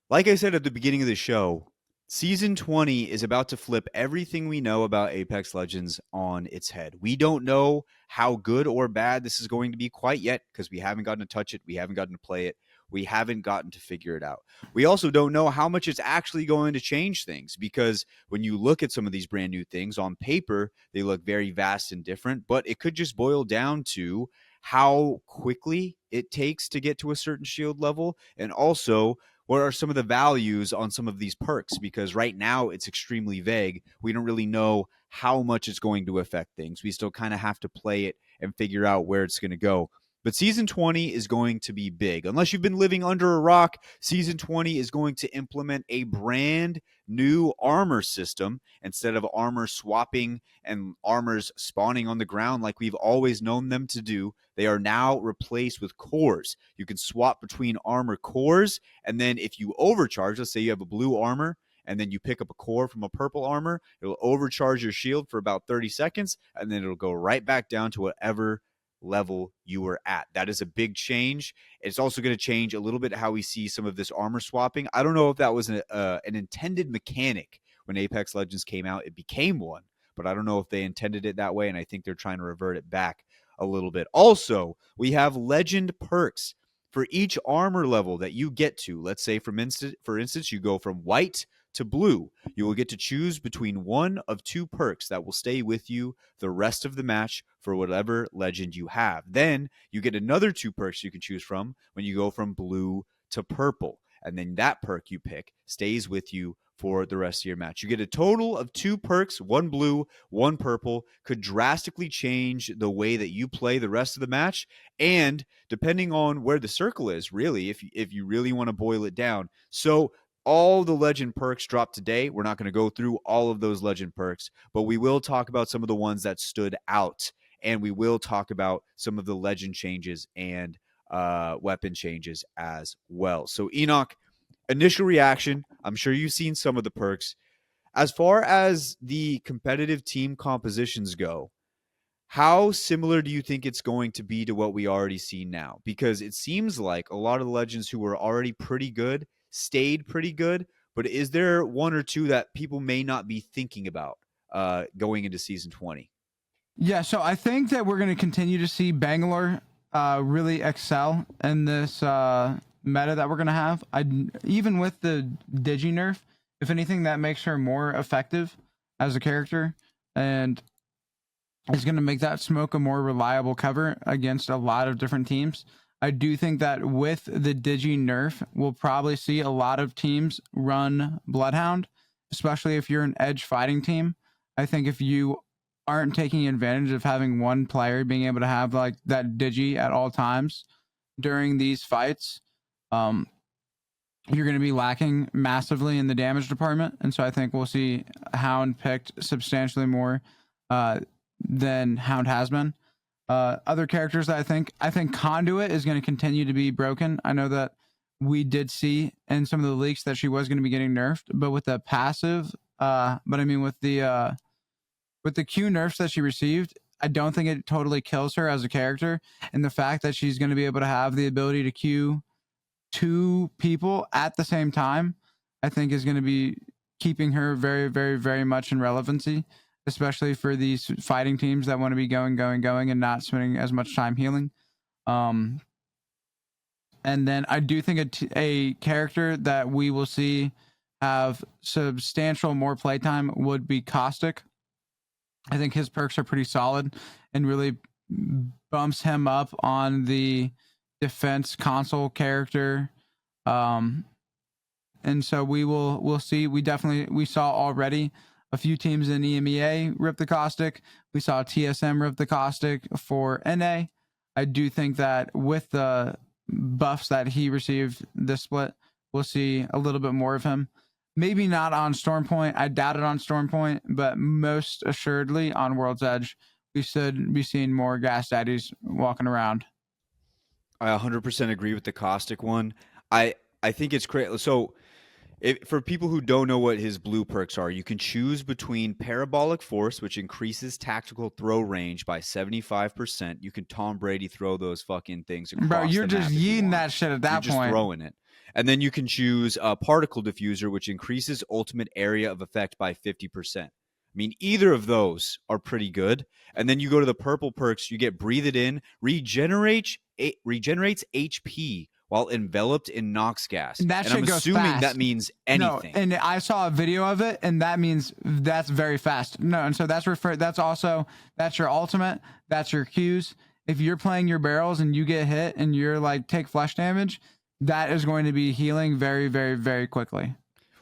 like I said at the beginning of the show, season 20 is about to flip everything we know about Apex Legends on its head. We don't know how good or bad this is going to be quite yet because we haven't gotten to touch it, we haven't gotten to play it, we haven't gotten to figure it out. We also don't know how much it's actually going to change things because when you look at some of these brand new things on paper, they look very vast and different, but it could just boil down to how quickly it takes to get to a certain shield level, and also what are some of the values on some of these perks, because right now it's extremely vague. We don't really know how much it's going to affect things. We still kind of have to play it and figure out where it's going to go. But season 20 is going to be big. Unless you've been living under a rock, season 20 is going to implement a brand new armor system instead of armor swapping and armors spawning on the ground like we've always known them to do. They are now replaced with cores. You can swap between armor cores, and then if you overcharge, let's say you have a blue armor and then you pick up a core from a purple armor, it'll overcharge your shield for about 30 seconds, and then it'll go right back down to whatever level you were at. That is a big change. It's also going to change a little bit how we see some of this armor swapping. I don't know if that was an intended mechanic when Apex Legends came out. It became one, but I don't know if they intended it that way, and I think they're trying to revert it back a little bit. Also, we have legend perks for each armor level that you get to. Let's say, for instance, you go from white to blue. You will get to choose between one of two perks that will stay with you the rest of the match for whatever legend you have. Then you get another two perks you can choose from when you go from blue to purple. And then that perk you pick stays with you for the rest of your match. You get a total of two perks, one blue, one purple, could drastically change the way that you play the rest of the match. And depending on where the circle is, really, if you really want to boil it down. So all the legend perks dropped today. We're not going to go through all of those legend perks, but we will talk about some of the ones that stood out, and we will talk about some of the legend changes and weapon changes as well. So, Enoch, initial reaction. I'm sure you've seen some of the perks. As far as the competitive team compositions go, how similar do you think it's going to be to what we already see now? Because it seems like a lot of the legends who were already pretty good stayed pretty good, but is there one or two that people may not be thinking about going into season 20? Yeah, so I think that we're going to continue to see Bangalore really excel in this meta that we're going to have. Even with the Digi nerf, if anything, that makes her more effective as a character, and is going to make that smoke a more reliable cover against a lot of different teams. I do think that with the Digi nerf, we'll probably see a lot of teams run Bloodhound, especially if you're an edge fighting team. I think if you aren't taking advantage of having one player being able to have like that Digi at all times during these fights, you're going to be lacking massively in the damage department. And so I think we'll see Hound picked substantially more than Hound has been. Other characters that I think Conduit is going to continue to be broken. I know that we did see in some of the leaks that she was going to be getting nerfed, but with the passive, with the Q nerfs that she received, I don't think it totally kills her as a character. And the fact that she's going to be able to have the ability to Q two people at the same time, I think is going to be keeping her very, very, very much in relevancy, especially for these fighting teams that want to be going, and not spending as much time healing. And then I do think a character that we will see have substantial more playtime would be Caustic. I think his perks are pretty solid and really bumps him up on the defense console character. Um, and so we'll see. We saw already a few teams in EMEA rip the caustic. We saw TSM rip the caustic for NA. I do think that with the buffs that he received this split, we'll see a little bit more of him. Maybe not on Stormpoint. I doubt it on Stormpoint, but most assuredly on World's Edge, we should be seeing more gas daddies walking around. I 100% agree with the caustic one. I think it's crazy. So for people who don't know what his blue perks are, you can choose between Parabolic Force, which increases tactical throw range by 75%. You can Tom Brady throw those fucking things across Bro, you're the just map if you yeeting want. that shit at You're that just point. throwing it. And then you can choose Particle Diffuser, which increases ultimate area of effect by 50%. I mean, either of those are pretty good. And then you go to the purple perks, you get Breathe It In, regenerates HP while enveloped in Nox gas. And that And I'm shit goes assuming fast. that means anything. No, and I saw a video of it, and that means that's very fast. No, and so that's that's your ultimate, that's your Qs. If you're playing your barrels and you get hit and you're like take flesh damage, that is going to be healing very, very, very quickly.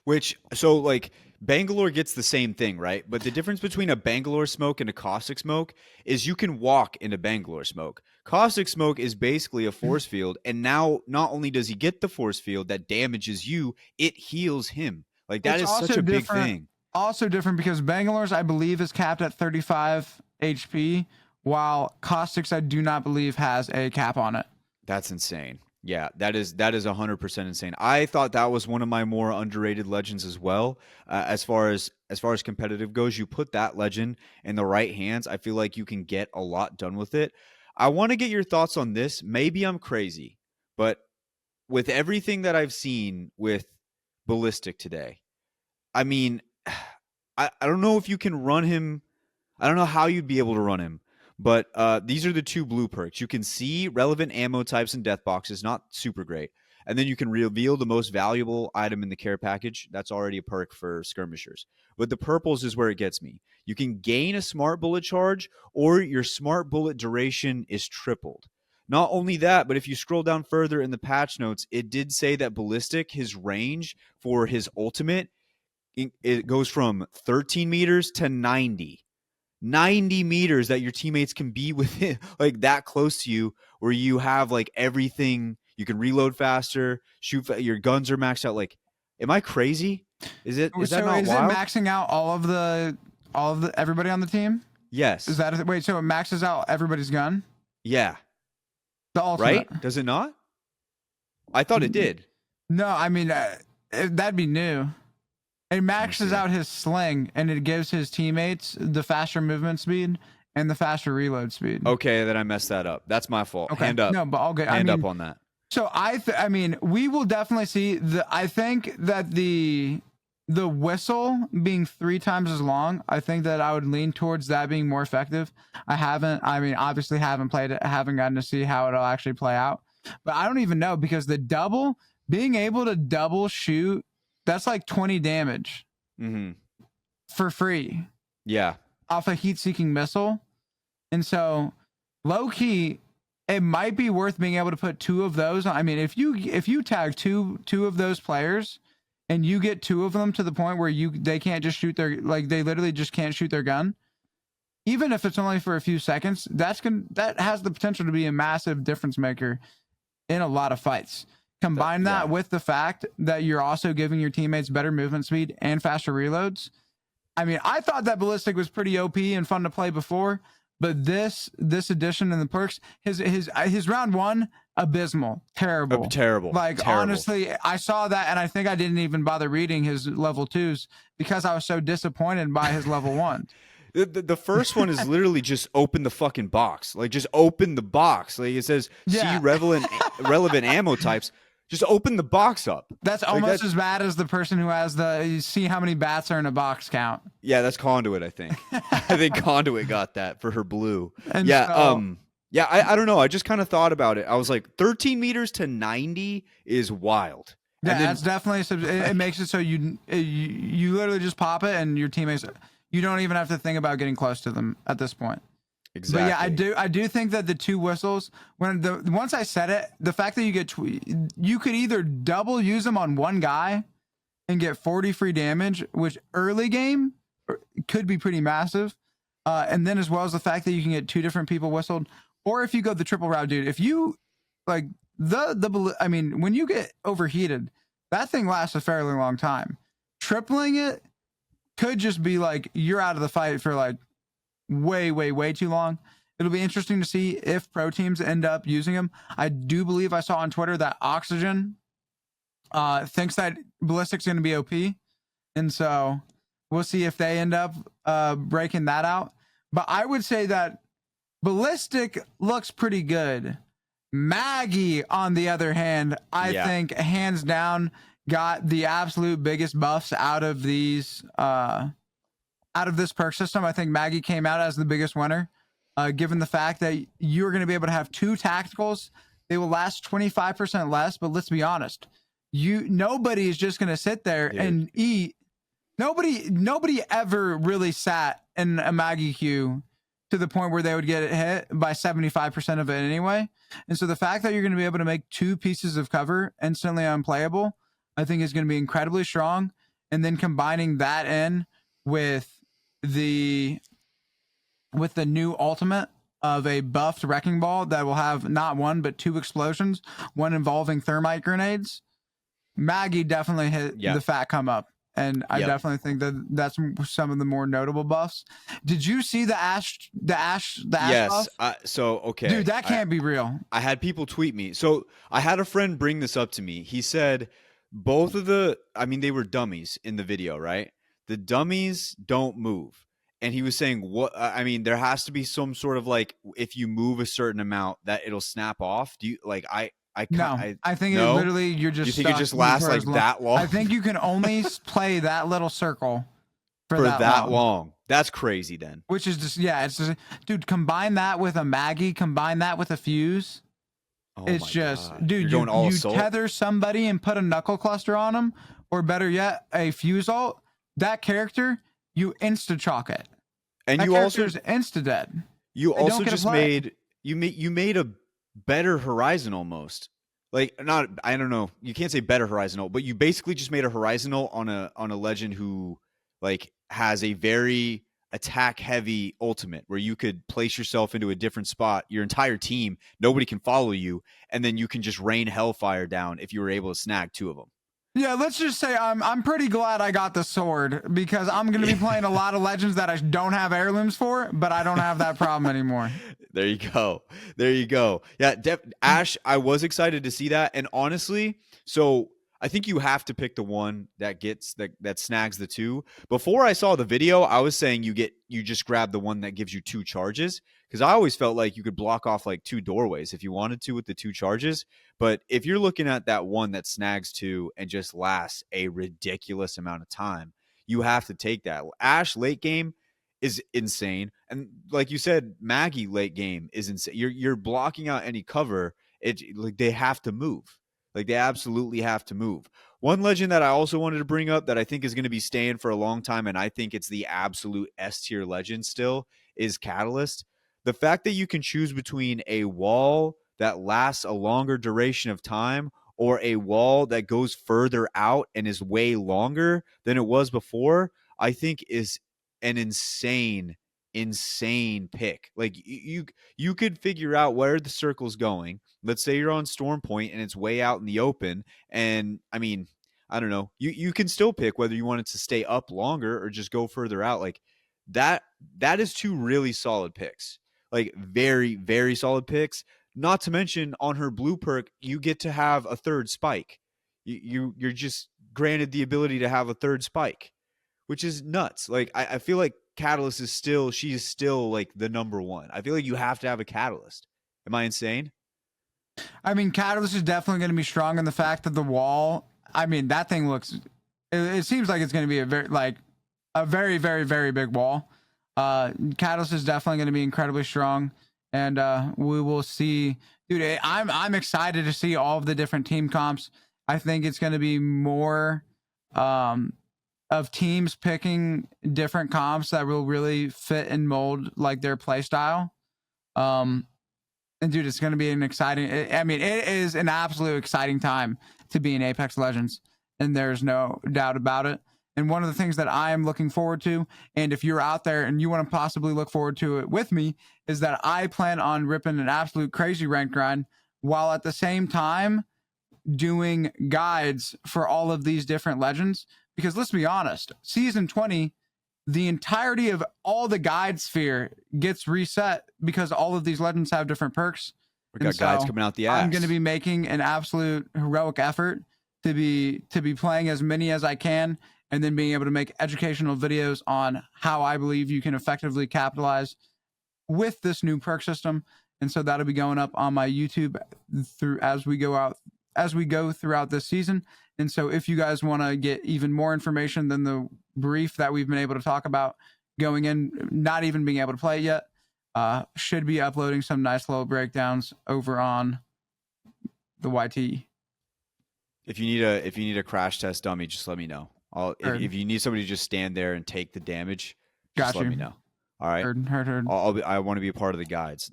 Which, so like Bangalore gets the same thing, right? But the difference between a Bangalore smoke and a caustic smoke is you can walk into Bangalore smoke. Caustic smoke is basically a force field, and now not only does he get the force field that damages you, it heals him. Like that It's is such a big different- thing. Also different because Bangalore's, I believe, is capped at 35 HP, while Caustic's, I do not believe, has a cap on it. That's insane. Yeah, that is 100% insane. I thought that was one of my more underrated legends as well. As far as competitive goes, you put that legend in the right hands, I feel like you can get a lot done with it. I want to get your thoughts on this. Maybe I'm crazy, but with everything that I've seen with Ballistic today, I mean, I don't know if you can run him. I don't know how you'd be able to run him. But these are the two blue perks. You can see relevant ammo types and death boxes, not super great. And then you can reveal the most valuable item in the care package. That's already a perk for skirmishers. But the purples is where it gets me. You can gain a smart bullet charge, or your smart bullet duration is tripled. Not only that, but if you scroll down further in the patch notes, it did say that Ballistic, his range for his ultimate, it goes from 13 meters to 90 meters that your teammates can be within, like that close to you, where you have like everything. You can reload faster, shoot. Your guns are maxed out. Like, am I crazy? Is that not wild? It maxing out all of the everybody on the team? Yes. Is that wait? So it maxes out everybody's gun? Yeah. The ultimate. Right? Does it not? I thought it did. No, I mean that'd be new. It maxes out his sling, and it gives his teammates the faster movement speed and the faster reload speed. Okay, then I messed that up. That's my fault. Okay. Hand up. No, but all good. Hand up on that. So I mean, we will definitely see I think that the whistle being 3 times as long, I think that I would lean towards that being more effective. Obviously haven't played it, haven't gotten to see how it'll actually play out. But I don't even know, because the double, being able to double shoot, that's like 20 damage for free. Yeah. Off a heat-seeking missile. And so, low-key, it might be worth being able to put 2 of those. I mean, if you tag two of those players, and you get 2 of them to the point where they can't just shoot they literally just can't shoot their gun, even if it's only for a few seconds, that has the potential to be a massive difference maker in a lot of fights. Combine that with the fact that you're also giving your teammates better movement speed and faster reloads. I mean, I thought that Ballistic was pretty OP and fun to play before, but this addition and the perks, his round 1, abysmal, terrible. Like, terrible. Honestly, I saw that and I think I didn't even bother reading his level 2s because I was so disappointed by his level 1. The first one is literally just open the fucking box. Like, just open the box. Like, it says, see relevant ammo types. Just open the box up. That's almost as bad as the person who has you see how many bats are in a box count. Yeah, that's Conduit, I think. I think Conduit got that for her blue. And I don't know. I just kind of thought about it. I was like, 13 meters to 90 is wild. Yeah, that's definitely, it makes it so you literally just pop it and your teammates, you don't even have to think about getting close to them at this point. Exactly. But yeah, I do think that the 2 whistles, once I said it, the fact that you could either double use them on one guy and get 40 free damage, which early game could be pretty massive. And then as well as the fact that you can get 2 different people whistled, or if you go the triple route, dude, if you like I mean, when you get overheated, that thing lasts a fairly long time. Tripling it could just be like you're out of the fight for like way too long. It'll be interesting to see if pro teams end up using them. I do believe I saw on Twitter that Oxygen thinks that Ballistic's going to be OP, and so we'll see if they end up breaking that out. But I would say that Ballistic looks pretty good. Maggie, on the other hand, I think hands down got the absolute biggest buffs out of these out of this perk system. I think Maggie came out as the biggest winner, given the fact that you're going to be able to have 2 tacticals. They will last 25% less, but let's be honest, nobody is just going to sit there and eat. Nobody ever really sat in a Maggie queue to the point where they would get hit by 75% of it anyway. And so the fact that you're going to be able to make 2 pieces of cover instantly unplayable, I think is going to be incredibly strong. And then combining that in with the new ultimate of a buffed wrecking ball that will have not 1 but 2 explosions, one involving thermite grenades, Maggie definitely hit the fat come up. And I definitely think that that's some of the more notable buffs. Did you see the Ash yes buff? So okay, dude, that can't be real. I had people tweet me. So I had a friend bring this up to me. He said both of they were dummies in the video, right? The dummies don't move. And he was saying, there has to be some sort of like, if you move a certain amount that it'll snap off. Do you like, I think it literally, you're just, you think it just lasts like that long? I think you can only play that little circle for that long. That's crazy then. Which is just, it's just, dude, combine that with a Maggie, combine that with a fuse. It's just, God. Dude, you tether somebody and put a knuckle cluster on them, or better yet, a fuse ult. That character, you insta chalk it, and that you also insta dead. You also just made a better Horizon almost. Like, not, I don't know, you can't say better Horizon ult, but you basically just made a Horizon ult on a legend who like has a very attack heavy ultimate where you could place yourself into a different spot, your entire team, nobody can follow you, and then you can just rain hellfire down if you were able to snag 2 of them. Yeah, let's just say I'm pretty glad I got the sword, because I'm going to be playing a lot of legends that I don't have heirlooms for, but I don't have that problem anymore. There you go. Yeah, Ash, I was excited to see that. And honestly, so I think you have to pick the one that gets that snags the 2. Before I saw the video, I was saying you just grab the one that gives you 2 charges, because I always felt like you could block off like 2 doorways if you wanted to with the 2 charges. But if you're looking at that one that snags 2 and just lasts a ridiculous amount of time, you have to take that. Ash late game is insane, and like you said, Maggie late game is insane. You're blocking out any cover. Like they have to move. Like they absolutely have to move. One legend that I also wanted to bring up that I think is going to be staying for a long time, and I think it's the absolute S tier legend still, is Catalyst. The fact that you can choose between a wall that lasts a longer duration of time or a wall that goes further out and is way longer than it was before, I think is an insane pick. Like you could figure out where the circle's going. Let's say you're on Storm Point and it's way out in the open, and I mean, I don't know, you can still pick whether you want it to stay up longer or just go further out. Like that is 2 really solid picks. Like very, very solid picks. Not to mention on her blue perk, you get to have a 3rd spike. You're just granted the ability to have a 3rd spike, which is nuts. Like I feel like Catalyst she's still like the number 1. I feel like you have to have a Catalyst. Am I insane? I mean, Catalyst is definitely going to be strong in the fact that the wall, I mean, that thing looks, it seems like it's going to be a very, very, very big wall. Catalyst is definitely going to be incredibly strong, and we will see. Dude, I'm excited to see all of the different team comps. I think it's going to be more of teams picking different comps that will really fit and mold like their play style. And dude, it's going to be an exciting. I mean, it is an absolute exciting time to be in Apex Legends, and there's no doubt about it. And one of the things that I am looking forward to, and if you're out there and you want to possibly look forward to it with me, is that I plan on ripping an absolute crazy rank grind while at the same time doing guides for all of these different legends. Because let's be honest, season 20, the entirety of all the guide sphere gets reset because all of these legends have different perks. We got guides coming out the ass. I'm going to be making an absolute heroic effort to be playing as many as I can, and then being able to make educational videos on how I believe you can effectively capitalize with this new perk system. And so that'll be going up on my YouTube through as we go throughout this season. And so if you guys want to get even more information than the brief that we've been able to talk about going in, not even being able to play it yet, should be uploading some nice little breakdowns over on the YT. If you need a crash test dummy, just let me know. If you need somebody to just stand there and take the damage, just let me know. All right. Heard. I want to be a part of the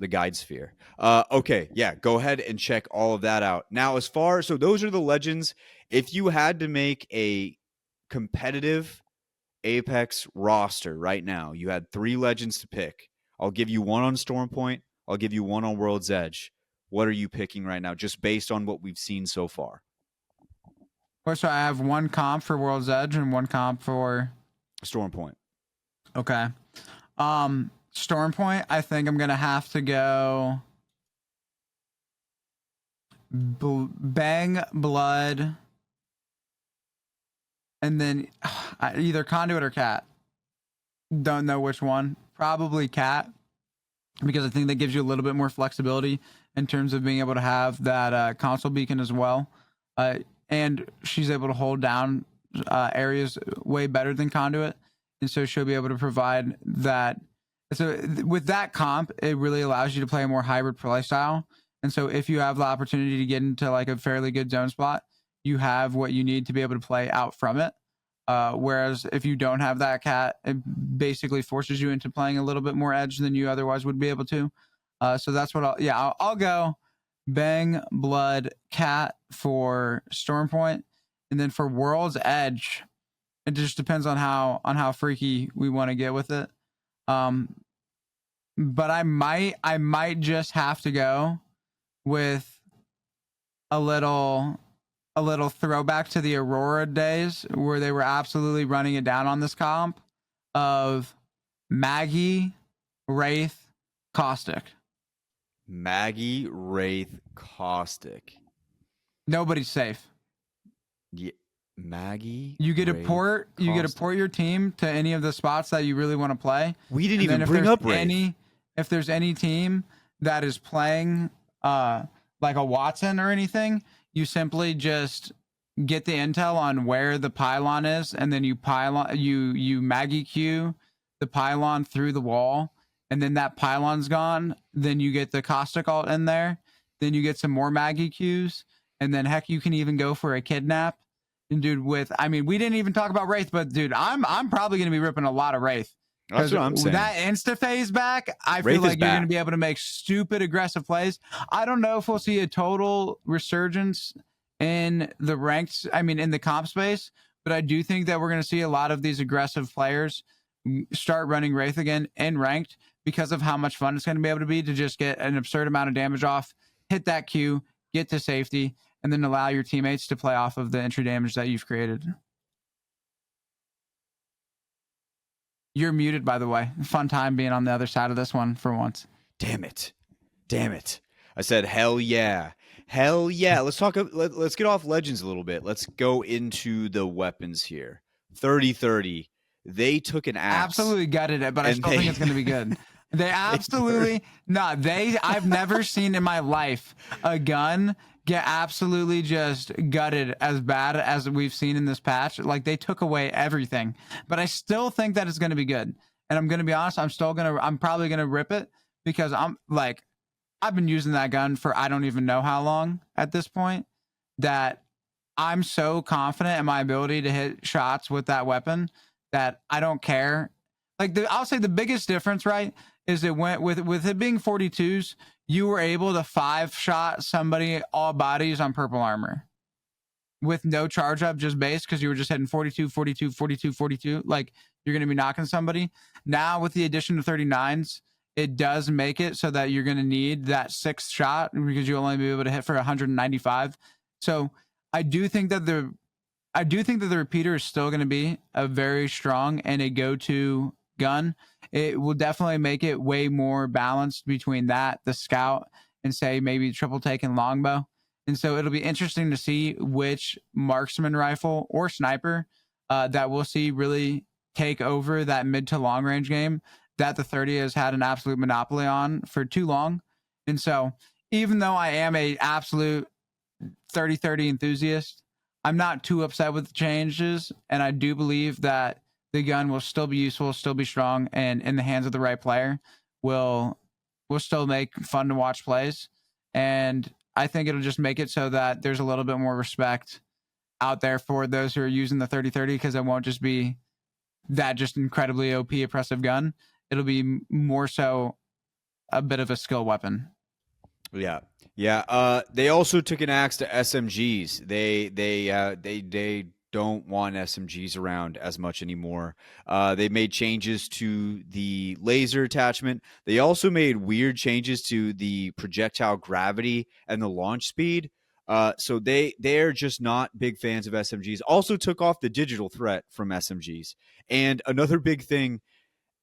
guide sphere. Okay, yeah, go ahead and check all of that out. Now, so those are the legends. If you had to make a competitive Apex roster right now, you had 3 legends to pick. I'll give you one on Stormpoint. I'll give you one on World's Edge. What are you picking right now, just based on what we've seen so far? So I have one comp for World's Edge and one comp for Stormpoint. Okay. Stormpoint, I think I'm gonna have to go Bang, Blood, and then either Conduit or Cat. Don't know which one. Probably Cat, because I think that gives you a little bit more flexibility in terms of being able to have that console beacon as well. And she's able to hold down areas way better than Conduit. And so she'll be able to provide that. So with that comp, it really allows you to play a more hybrid play style. And so if you have the opportunity to get into like a fairly good zone spot, you have what you need to be able to play out from it. Whereas if you don't have that Cat, it basically forces you into playing a little bit more edge than you otherwise would be able to. So that's what I'll go Bang, Blood, Cat for Stormpoint. And then for World's Edge, it just depends on how freaky we want to get with it. But I might just have to go with a little throwback to the Aurora days where they were absolutely running it down on this comp of Maggie, Wraith, Caustic. Maggie, Wraith, Caustic. Nobody's safe. Yeah. Maggie. You get to port your team to any of the spots that you really want to play. We didn't even bring up Wraith. If there's any team that is playing like a Watson or anything, you simply just get the intel on where the pylon is, and then you Maggie Q the pylon through the wall, and then that pylon's gone. Then you get the Caustic ult in there. Then you get some more Maggie Qs, and then heck, you can even go for a kidnap. And dude, we didn't even talk about Wraith, but dude, I'm probably gonna be ripping a lot of Wraith. That's what I'm saying. With that insta phase back, I feel like you're going to be able to make stupid aggressive plays. I don't know if we'll see a total resurgence in the ranks, in the comp space, but I do think that we're going to see a lot of these aggressive players start running Wraith again in ranked because of how much fun it's going to be able to be to just get an absurd amount of damage off, hit that Q, get to safety, and then allow your teammates to play off of the entry damage that you've created. You're muted, by the way. Fun time being on the other side of this one for once. Damn it. I said, hell yeah. Let's get off Legends a little bit. Let's go into the weapons here. 30-30. They took an axe. Absolutely gutted it, but I still think it's going to be good. They absolutely... I've never seen in my life a gun get absolutely just gutted as bad as we've seen in this patch. Like, they took away everything, but I still think that it's going to be good. And I'm going to be honest, I'm probably going to rip it because I've been using that gun for I don't even know how long at this point, that I'm so confident in my ability to hit shots with that weapon that I don't care. Like I'll say the biggest difference, right, is it went with it being 42s, you were able to 5-shot somebody all bodies on purple armor with no charge up, just base, because you were just hitting 42, 42, 42, 42. Like you're going to be knocking somebody. Now with the addition of 39s, it does make it so that you're going to need that 6th shot because you'll only be able to hit for 195. So I do think that the repeater is still going to be a very strong and a go-to gun. It will definitely make it way more balanced between that, the scout, and say maybe triple take and longbow. And so it'll be interesting to see which marksman rifle or sniper that we'll see really take over that mid to long range game that the 30 has had an absolute monopoly on for too long. And so even though I am a absolute 30-30 enthusiast, I'm not too upset with the changes, and I do believe that the gun will still be useful, still be strong, and in the hands of the right player will still make fun to watch plays. And I think it'll just make it so that there's a little bit more respect out there for those who are using the 30-30, because it won't just be that just incredibly OP oppressive gun. It'll be more so a bit of a skill weapon. Yeah, yeah. They also took an axe to SMGs. They don't want SMGs around as much anymore. They made changes to the laser attachment. They also made weird changes to the projectile gravity and the launch speed. So they're just not big fans of SMGs. Also took off the digital threat from SMGs. And another big thing,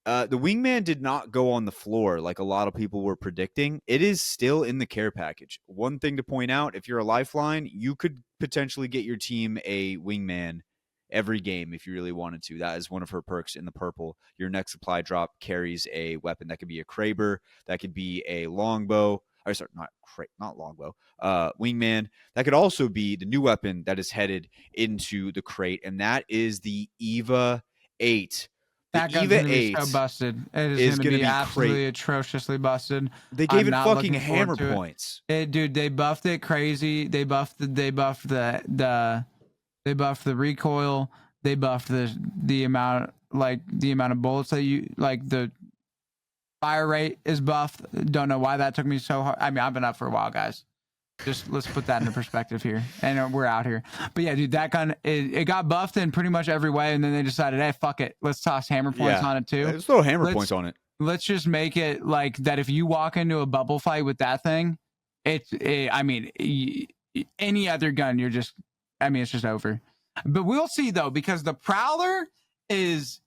the wingman did not go on the floor like a lot of people were predicting. It is still in the care package. One thing to point out, if you're a lifeline, you could potentially get your team a wingman every game if you really wanted to. That is one of her perks in the purple. Your next supply drop carries a weapon. That could be a Kraber, that could be a longbow. Or sorry, not longbow. Wingman. That could also be the new weapon that is headed into the crate, and that is the Eva 8. The That gun's Eva gonna be so 8 busted. It is is gonna going to be be absolutely great. atrociously busted. They gave I'm it not fucking looking forward hammer to it. points. Dude, they buffed it crazy. They buffed the recoil. They buffed the amount of bullets that you like. The fire rate is buffed. Don't know why that took me so hard. I mean, I've been up for a while, guys. Just let's put that into perspective here, and we're out here. But yeah, dude, that gun it got buffed in pretty much every way, and then they decided, hey, fuck it, let's toss hammer points Yeah. on it too. Let's throw hammer Let's points on it. let's just make it like that. If you walk into a bubble fight with that thing, I mean, any other gun, it's just over. But we'll see though, because the Prowler is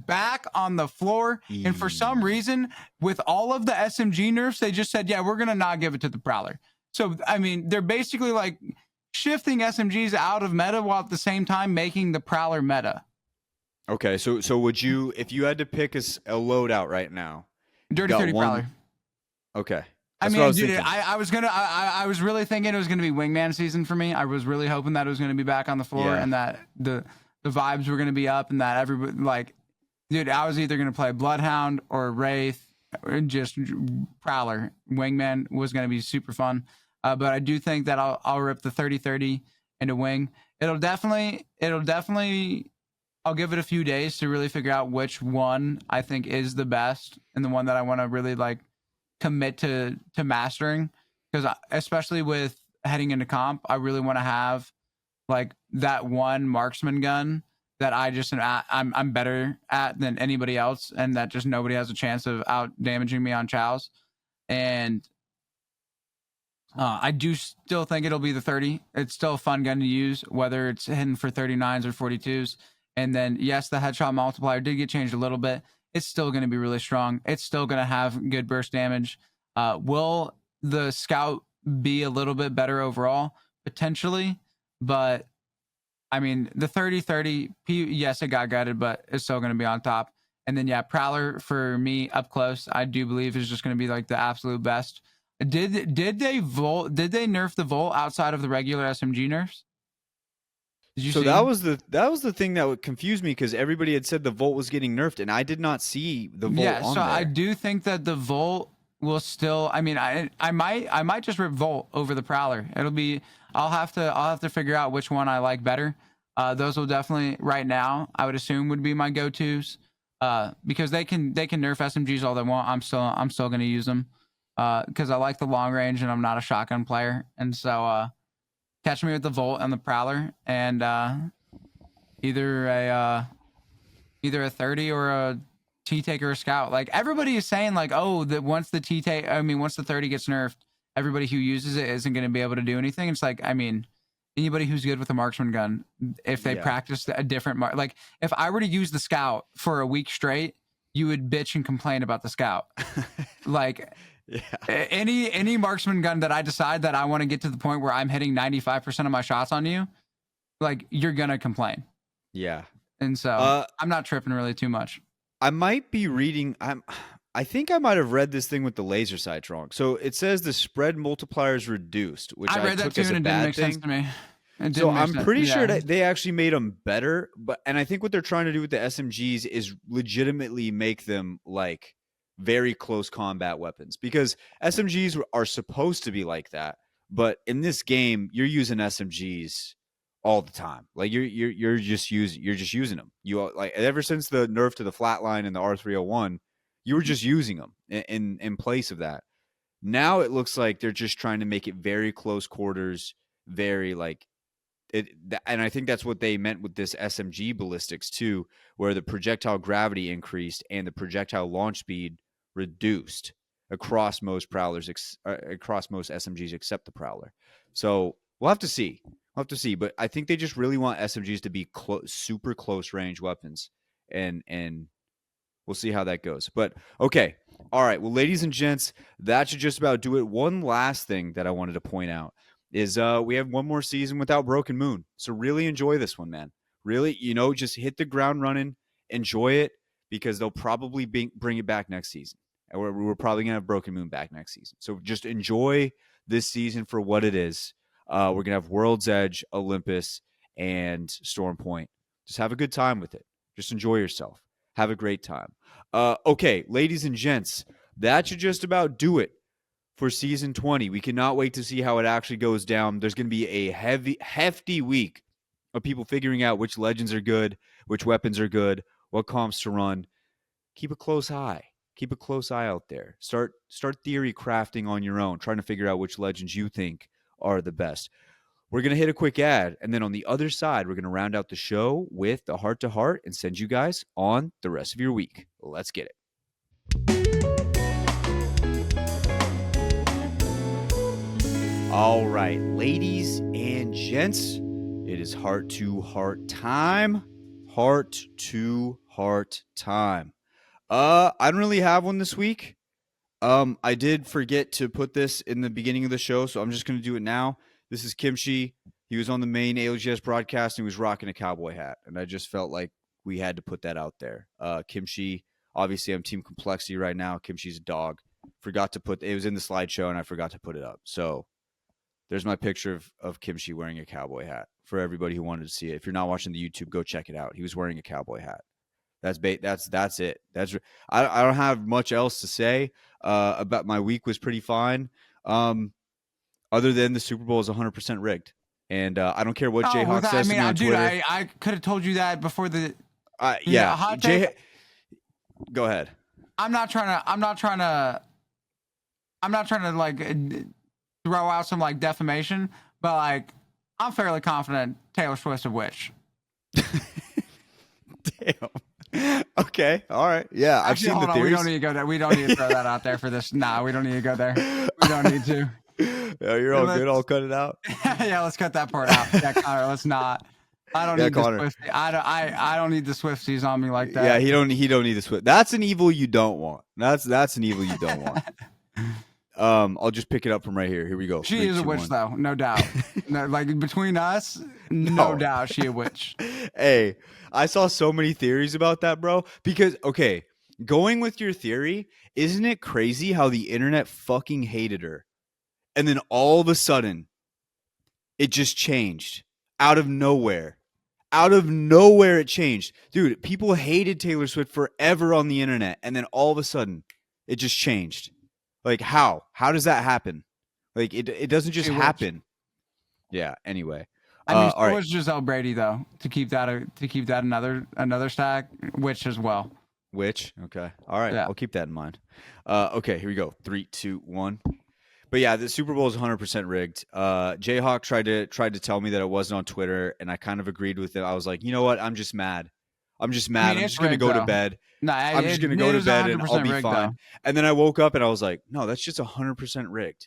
back on the floor, and for some reason, with all of the SMG nerfs, they just said, yeah, we're gonna not give it to the Prowler. So I mean, they're basically like shifting SMGs out of meta while at the same time making the Prowler meta. Okay, so would you, if you had to pick a loadout right now, Dirty 30 Prowler. Okay. I That's mean, what I was dude, thinking. I was really thinking it was gonna be wingman season for me. I was really hoping that it was gonna be back on the floor, Yeah. and that the vibes were gonna be up, and that everybody like, dude, I was either gonna play Bloodhound or Wraith or just Prowler. Wingman was gonna be super fun, but I do think that I'll rip the 30-30 into wing. It'll definitely. I'll give it a few days to really figure out which one I think is the best and the one that I want to really like commit to mastering, because especially with heading into comp, I really want to have like that one marksman gun that I'm better at than anybody else, and that just nobody has a chance of out damaging me on chows. And I do still think it'll be the 30. It's still a fun gun to use, whether it's hidden for 39s or 42s. And then, yes, the headshot multiplier did get changed a little bit. It's still going to be really strong. It's still going to have good burst damage. Will the scout be a little bit better overall? Potentially. But, I mean, the 30-30, yes, it got gutted, but it's still going to be on top. And then, yeah, Prowler, for me, up close, I do believe is just going to be like the absolute best. Did they nerf the Volt outside of the regular SMG nerfs? Did you see? That was the thing that would confuse me, because everybody had said the Volt was getting nerfed, and I did not see the Volt on so there. I do think that the Volt will still. I mean, I might just revolt over the Prowler. I'll have to figure out which one I like better. Those will definitely right now I would assume would be my go-tos. Because they can nerf SMGs all they want. I'm still gonna use them. Because I like the long range and I'm not a shotgun player. And so catch me with the Volt and the Prowler and either a uh, either a 30 or a T take or a scout. Like everybody is saying, like, oh, that once the T take, I mean, once the 30 gets nerfed, everybody who uses it isn't going to be able to do anything. It's like, I mean, anybody who's good with a marksman gun, if they Yeah. practice a different like, if I were to use the scout for a week straight, you would bitch and complain about the scout. Like Yeah. any marksman gun that I decide that I want to get to the point where I'm hitting 95% of my shots on you, like you're gonna complain. Yeah. And so Uh, I'm not tripping really too much. I might be reading. I think I might have read this thing with the laser sights wrong. So it says the spread multiplier is reduced, which I I read that took too, as and a it didn't bad make sense thing. to me. It So didn't make I'm sense. pretty sure Yeah. that they actually made them better, and I think what they're trying to do with the SMGs is legitimately make them like very close combat weapons because SMGs are supposed to be like that, but in this game you're using SMGs all the time. Like you're just using them. You like ever since the nerf to the flatline and the R301, you were just using them in place of that. Now it looks like they're just trying to make it very close quarters, very like and I think that's what they meant with this SMG ballistics too, where the projectile gravity increased and the projectile launch speed reduced across most across most SMGs except the Prowler. So we'll have to see. We'll have to see. But I think they just really want SMGs to be super close range weapons, and we'll see how that goes. But okay, all right. Well, ladies and gents, that should just about do it. One last thing that I wanted to point out is we have one more season without Broken Moon. So really enjoy this one, man. Really, just hit the ground running, enjoy it because they'll probably bring it back next season. And we're probably gonna have Broken Moon back next season. So just enjoy this season for what it is. We're gonna have World's Edge, Olympus, and Storm Point. Just have a good time with it. Just enjoy yourself. Have a great time. Okay, ladies and gents, that should just about do it for season 20. We cannot wait to see how it actually goes down. There's going to be a hefty week of people figuring out which legends are good, which weapons are good, what comps to run. Keep a close eye. Keep a close eye out there. Start theory crafting on your own, trying to figure out which legends you think are the best. We're going to hit a quick ad. And then on the other side, we're going to round out the show with the heart to heart and send you guys on the rest of your week. Let's get it. All right, ladies and gents, it is heart to heart time. Heart to heart time. I don't really have one this week. I did forget to put this in the beginning of the show, so I'm just going to do it now. This is Kimchi. He was on the main ALGS broadcast and he was rocking a cowboy hat, and I just felt like we had to put that out there. Kimchi, obviously, I'm Team Complexity right now. Kimchi's a dog. Forgot to put it was in the slideshow, and I forgot to put it up. So there's my picture of Kimchi wearing a cowboy hat for everybody who wanted to see it. If you're not watching the YouTube, go check it out. He was wearing a cowboy hat. That's it. I don't have much else to say about my week. Was pretty fine. Other than the Super Bowl is 100% rigged, and I don't care what Oh, Jayhawk I says to mean, me on dude, Twitter. I could have told you that before the Yeah, hot take. Go ahead. I'm not trying to like throw out some like defamation, but like I'm fairly confident Taylor Swift's a witch. Damn. Okay. All right. Yeah, I've Actually, seen hold the on. We theories. don't need to go there. We don't need to throw that out there for this. Nah, we don't need to go there. We don't need to. Yeah, you're all good. I'll cut it out. Yeah, let's cut that part out. Yeah, Connor, let's not. I don't Yeah, need the Connor. Swift. I don't need the Swifties on me like that. Yeah, he don't need the Swift. That's an evil you don't want. That's an evil you don't want. I'll just pick it up from right here. Here we go. She 3, is a 2, witch, 1. though, no doubt. No, like between us, no No. doubt, she a witch. Hey, I saw so many theories about that, bro. Because okay, going with your theory, isn't it crazy how the internet fucking hated her, and then all of a sudden, it just changed out of nowhere. Out of nowhere, it changed, dude. People hated Taylor Swift forever on the internet, and then all of a sudden, it just changed. Like how? How does that happen? Like it doesn't just She which. happen. Yeah. Anyway. I mean, All so right. was Giselle Brady though to keep that another stack, which as well. Which? Okay. All right. Yeah. I'll keep that in mind. Okay. Here we go. 3, 2, 1. But yeah, the Super Bowl is 100% rigged. Jayhawk tried to tell me that it wasn't on Twitter, and I kind of agreed with it. I was like, you know what? I'm just mad. I'm just I mad. mean, I'm it's just gonna rigged go to though. bed. No, I'm just gonna go it to is bed and I'll 100% be rigged fine. though. And then I woke up and I was like, no, that's just 100% rigged.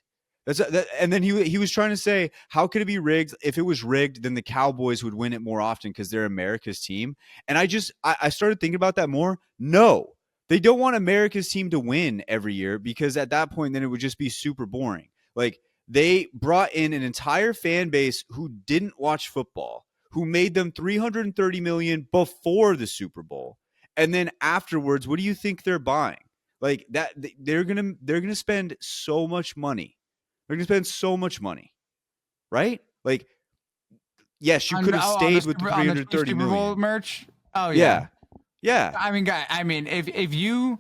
And then he was trying to say, how could it be rigged? If it was rigged, then the Cowboys would win it more often because they're America's team. And I started thinking about that more. No, they don't want America's team to win every year because at that point, then it would just be super boring. Like they brought in an entire fan base who didn't watch football, who made them 330 million before the Super Bowl. And then afterwards, what do you think they're buying? Like that they're gonna spend so much money. They're gonna spend so much money, right? Like, yes, you could have On the stayed with the on the Chiefs 330 Super Bowl million. merch. Oh yeah. Yeah. Yeah. I mean, guy. I mean, if you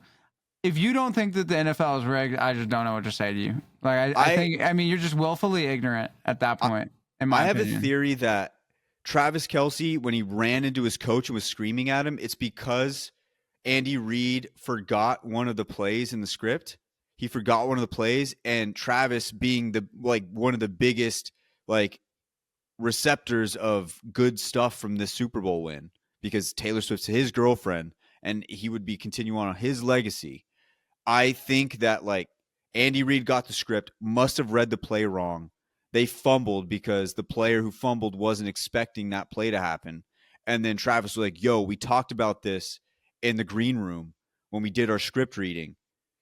don't think that the NFL is rigged, I just don't know what to say to you. Like I I think I mean you're just willfully ignorant at that I, point, in my I have a opinion. theory that Travis Kelsey, when he ran into his coach and was screaming at him, it's because Andy Reid forgot one of the plays in the script. He forgot one of the plays, and Travis, being the like one of the biggest like receptors of good stuff from this Super Bowl win, because Taylor Swift's his girlfriend, and he would be continuing on his legacy. I think that like Andy Reid got the script, must have read the play wrong. They fumbled because the player who fumbled wasn't expecting that play to happen. And then Travis was like, yo, we talked about this in the green room when we did our script reading.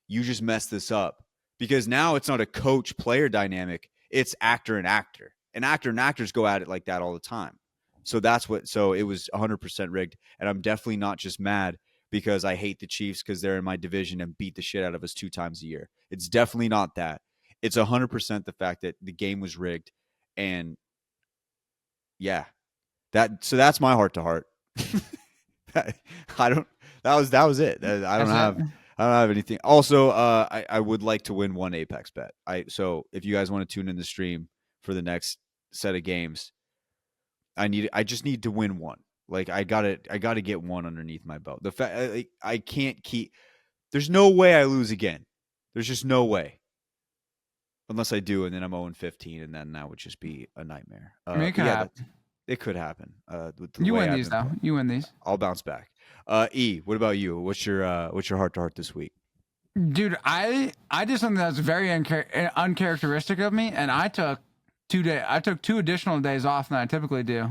You just messed this up. Because now it's not a coach player dynamic, it's actor and actor. And actors go at it like that all the time. So it was 100% rigged. And I'm definitely not just mad because I hate the Chiefs because they're in my division and beat the shit out of us 2 times a year. It's definitely not that. It's 100% the fact that the game was rigged. And yeah, that's my heart to heart. I don't. That was it. That's it. I don't have anything. Also, I would like to win one Apex bet. So if you guys want to tune in the stream for the next set of games, I just need to win one. Like I gotta get one underneath my belt. The fact I can't keep. There's no way I lose again. There's just no way. Unless I do, and then I'm 0-15, and then that would just be a nightmare. I mean, it But could yeah, that happen. it could happen. With the You way win I've these been though. playing. You win these. I'll bounce back. What about you? What's your heart to heart this week? Dude, I did something that's very uncharacteristic of me, and I took 2 additional days off than I typically do.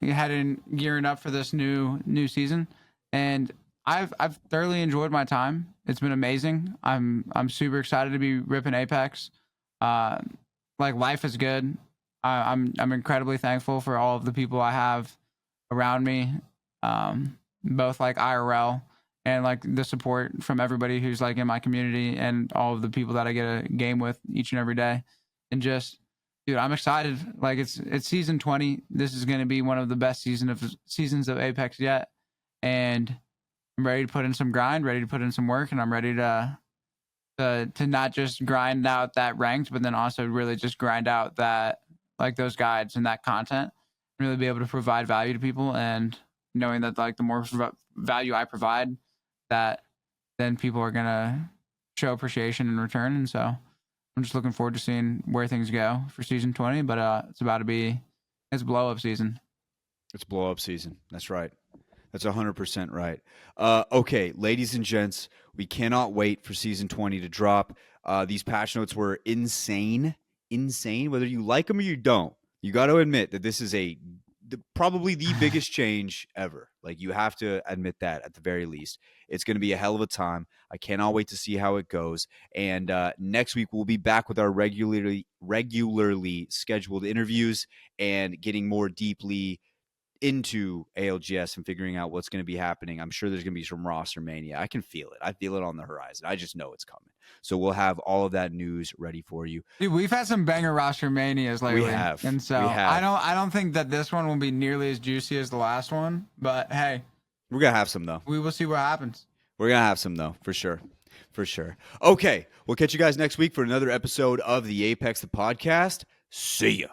Heading gearing up for this new season, and I've thoroughly enjoyed my time. It's been amazing. I'm super excited to be ripping Apex. Uh, like life is good. I'm incredibly thankful for all of the people I have around me, both like IRL and like the support from everybody who's like in my community and all of the people that I get a game with each and every day. And just, dude, I'm excited. Like it's season 20. This is going to be one of the best seasons of Apex yet. And I'm ready to put in some grind, ready to put in some work, and I'm ready to not just grind out that ranked, but then also really just grind out that like those guides and that content, really be able to provide value to people, and knowing that like the more value I provide, that then people are gonna show appreciation in return. And so I'm just looking forward to seeing where things go for season 20. But it's blow up season. It's blow up season. That's right. That's 100% right. Okay, ladies and gents, we cannot wait for season 20 to drop. These patch notes were insane, insane. Whether you like them or you don't, you got to admit that this is probably the biggest change ever. Like you have to admit that at the very least. It's going to be a hell of a time. I cannot wait to see how it goes. And next week we'll be back with our regularly scheduled interviews and getting more deeply into ALGS and figuring out what's going to be happening. I'm sure there's going to be some roster mania. I can feel it. I feel it on the horizon. I just know it's coming. So we'll have all of that news ready for you. Dude, we've had some banger roster manias lately. We have. And so We have. I don't think that this one will be nearly as juicy as the last one. But hey, We're going to have some, though. we will see what happens. We're going to have some, though, for sure. For sure. Okay, we'll catch you guys next week for another episode of the Apex the podcast. See ya.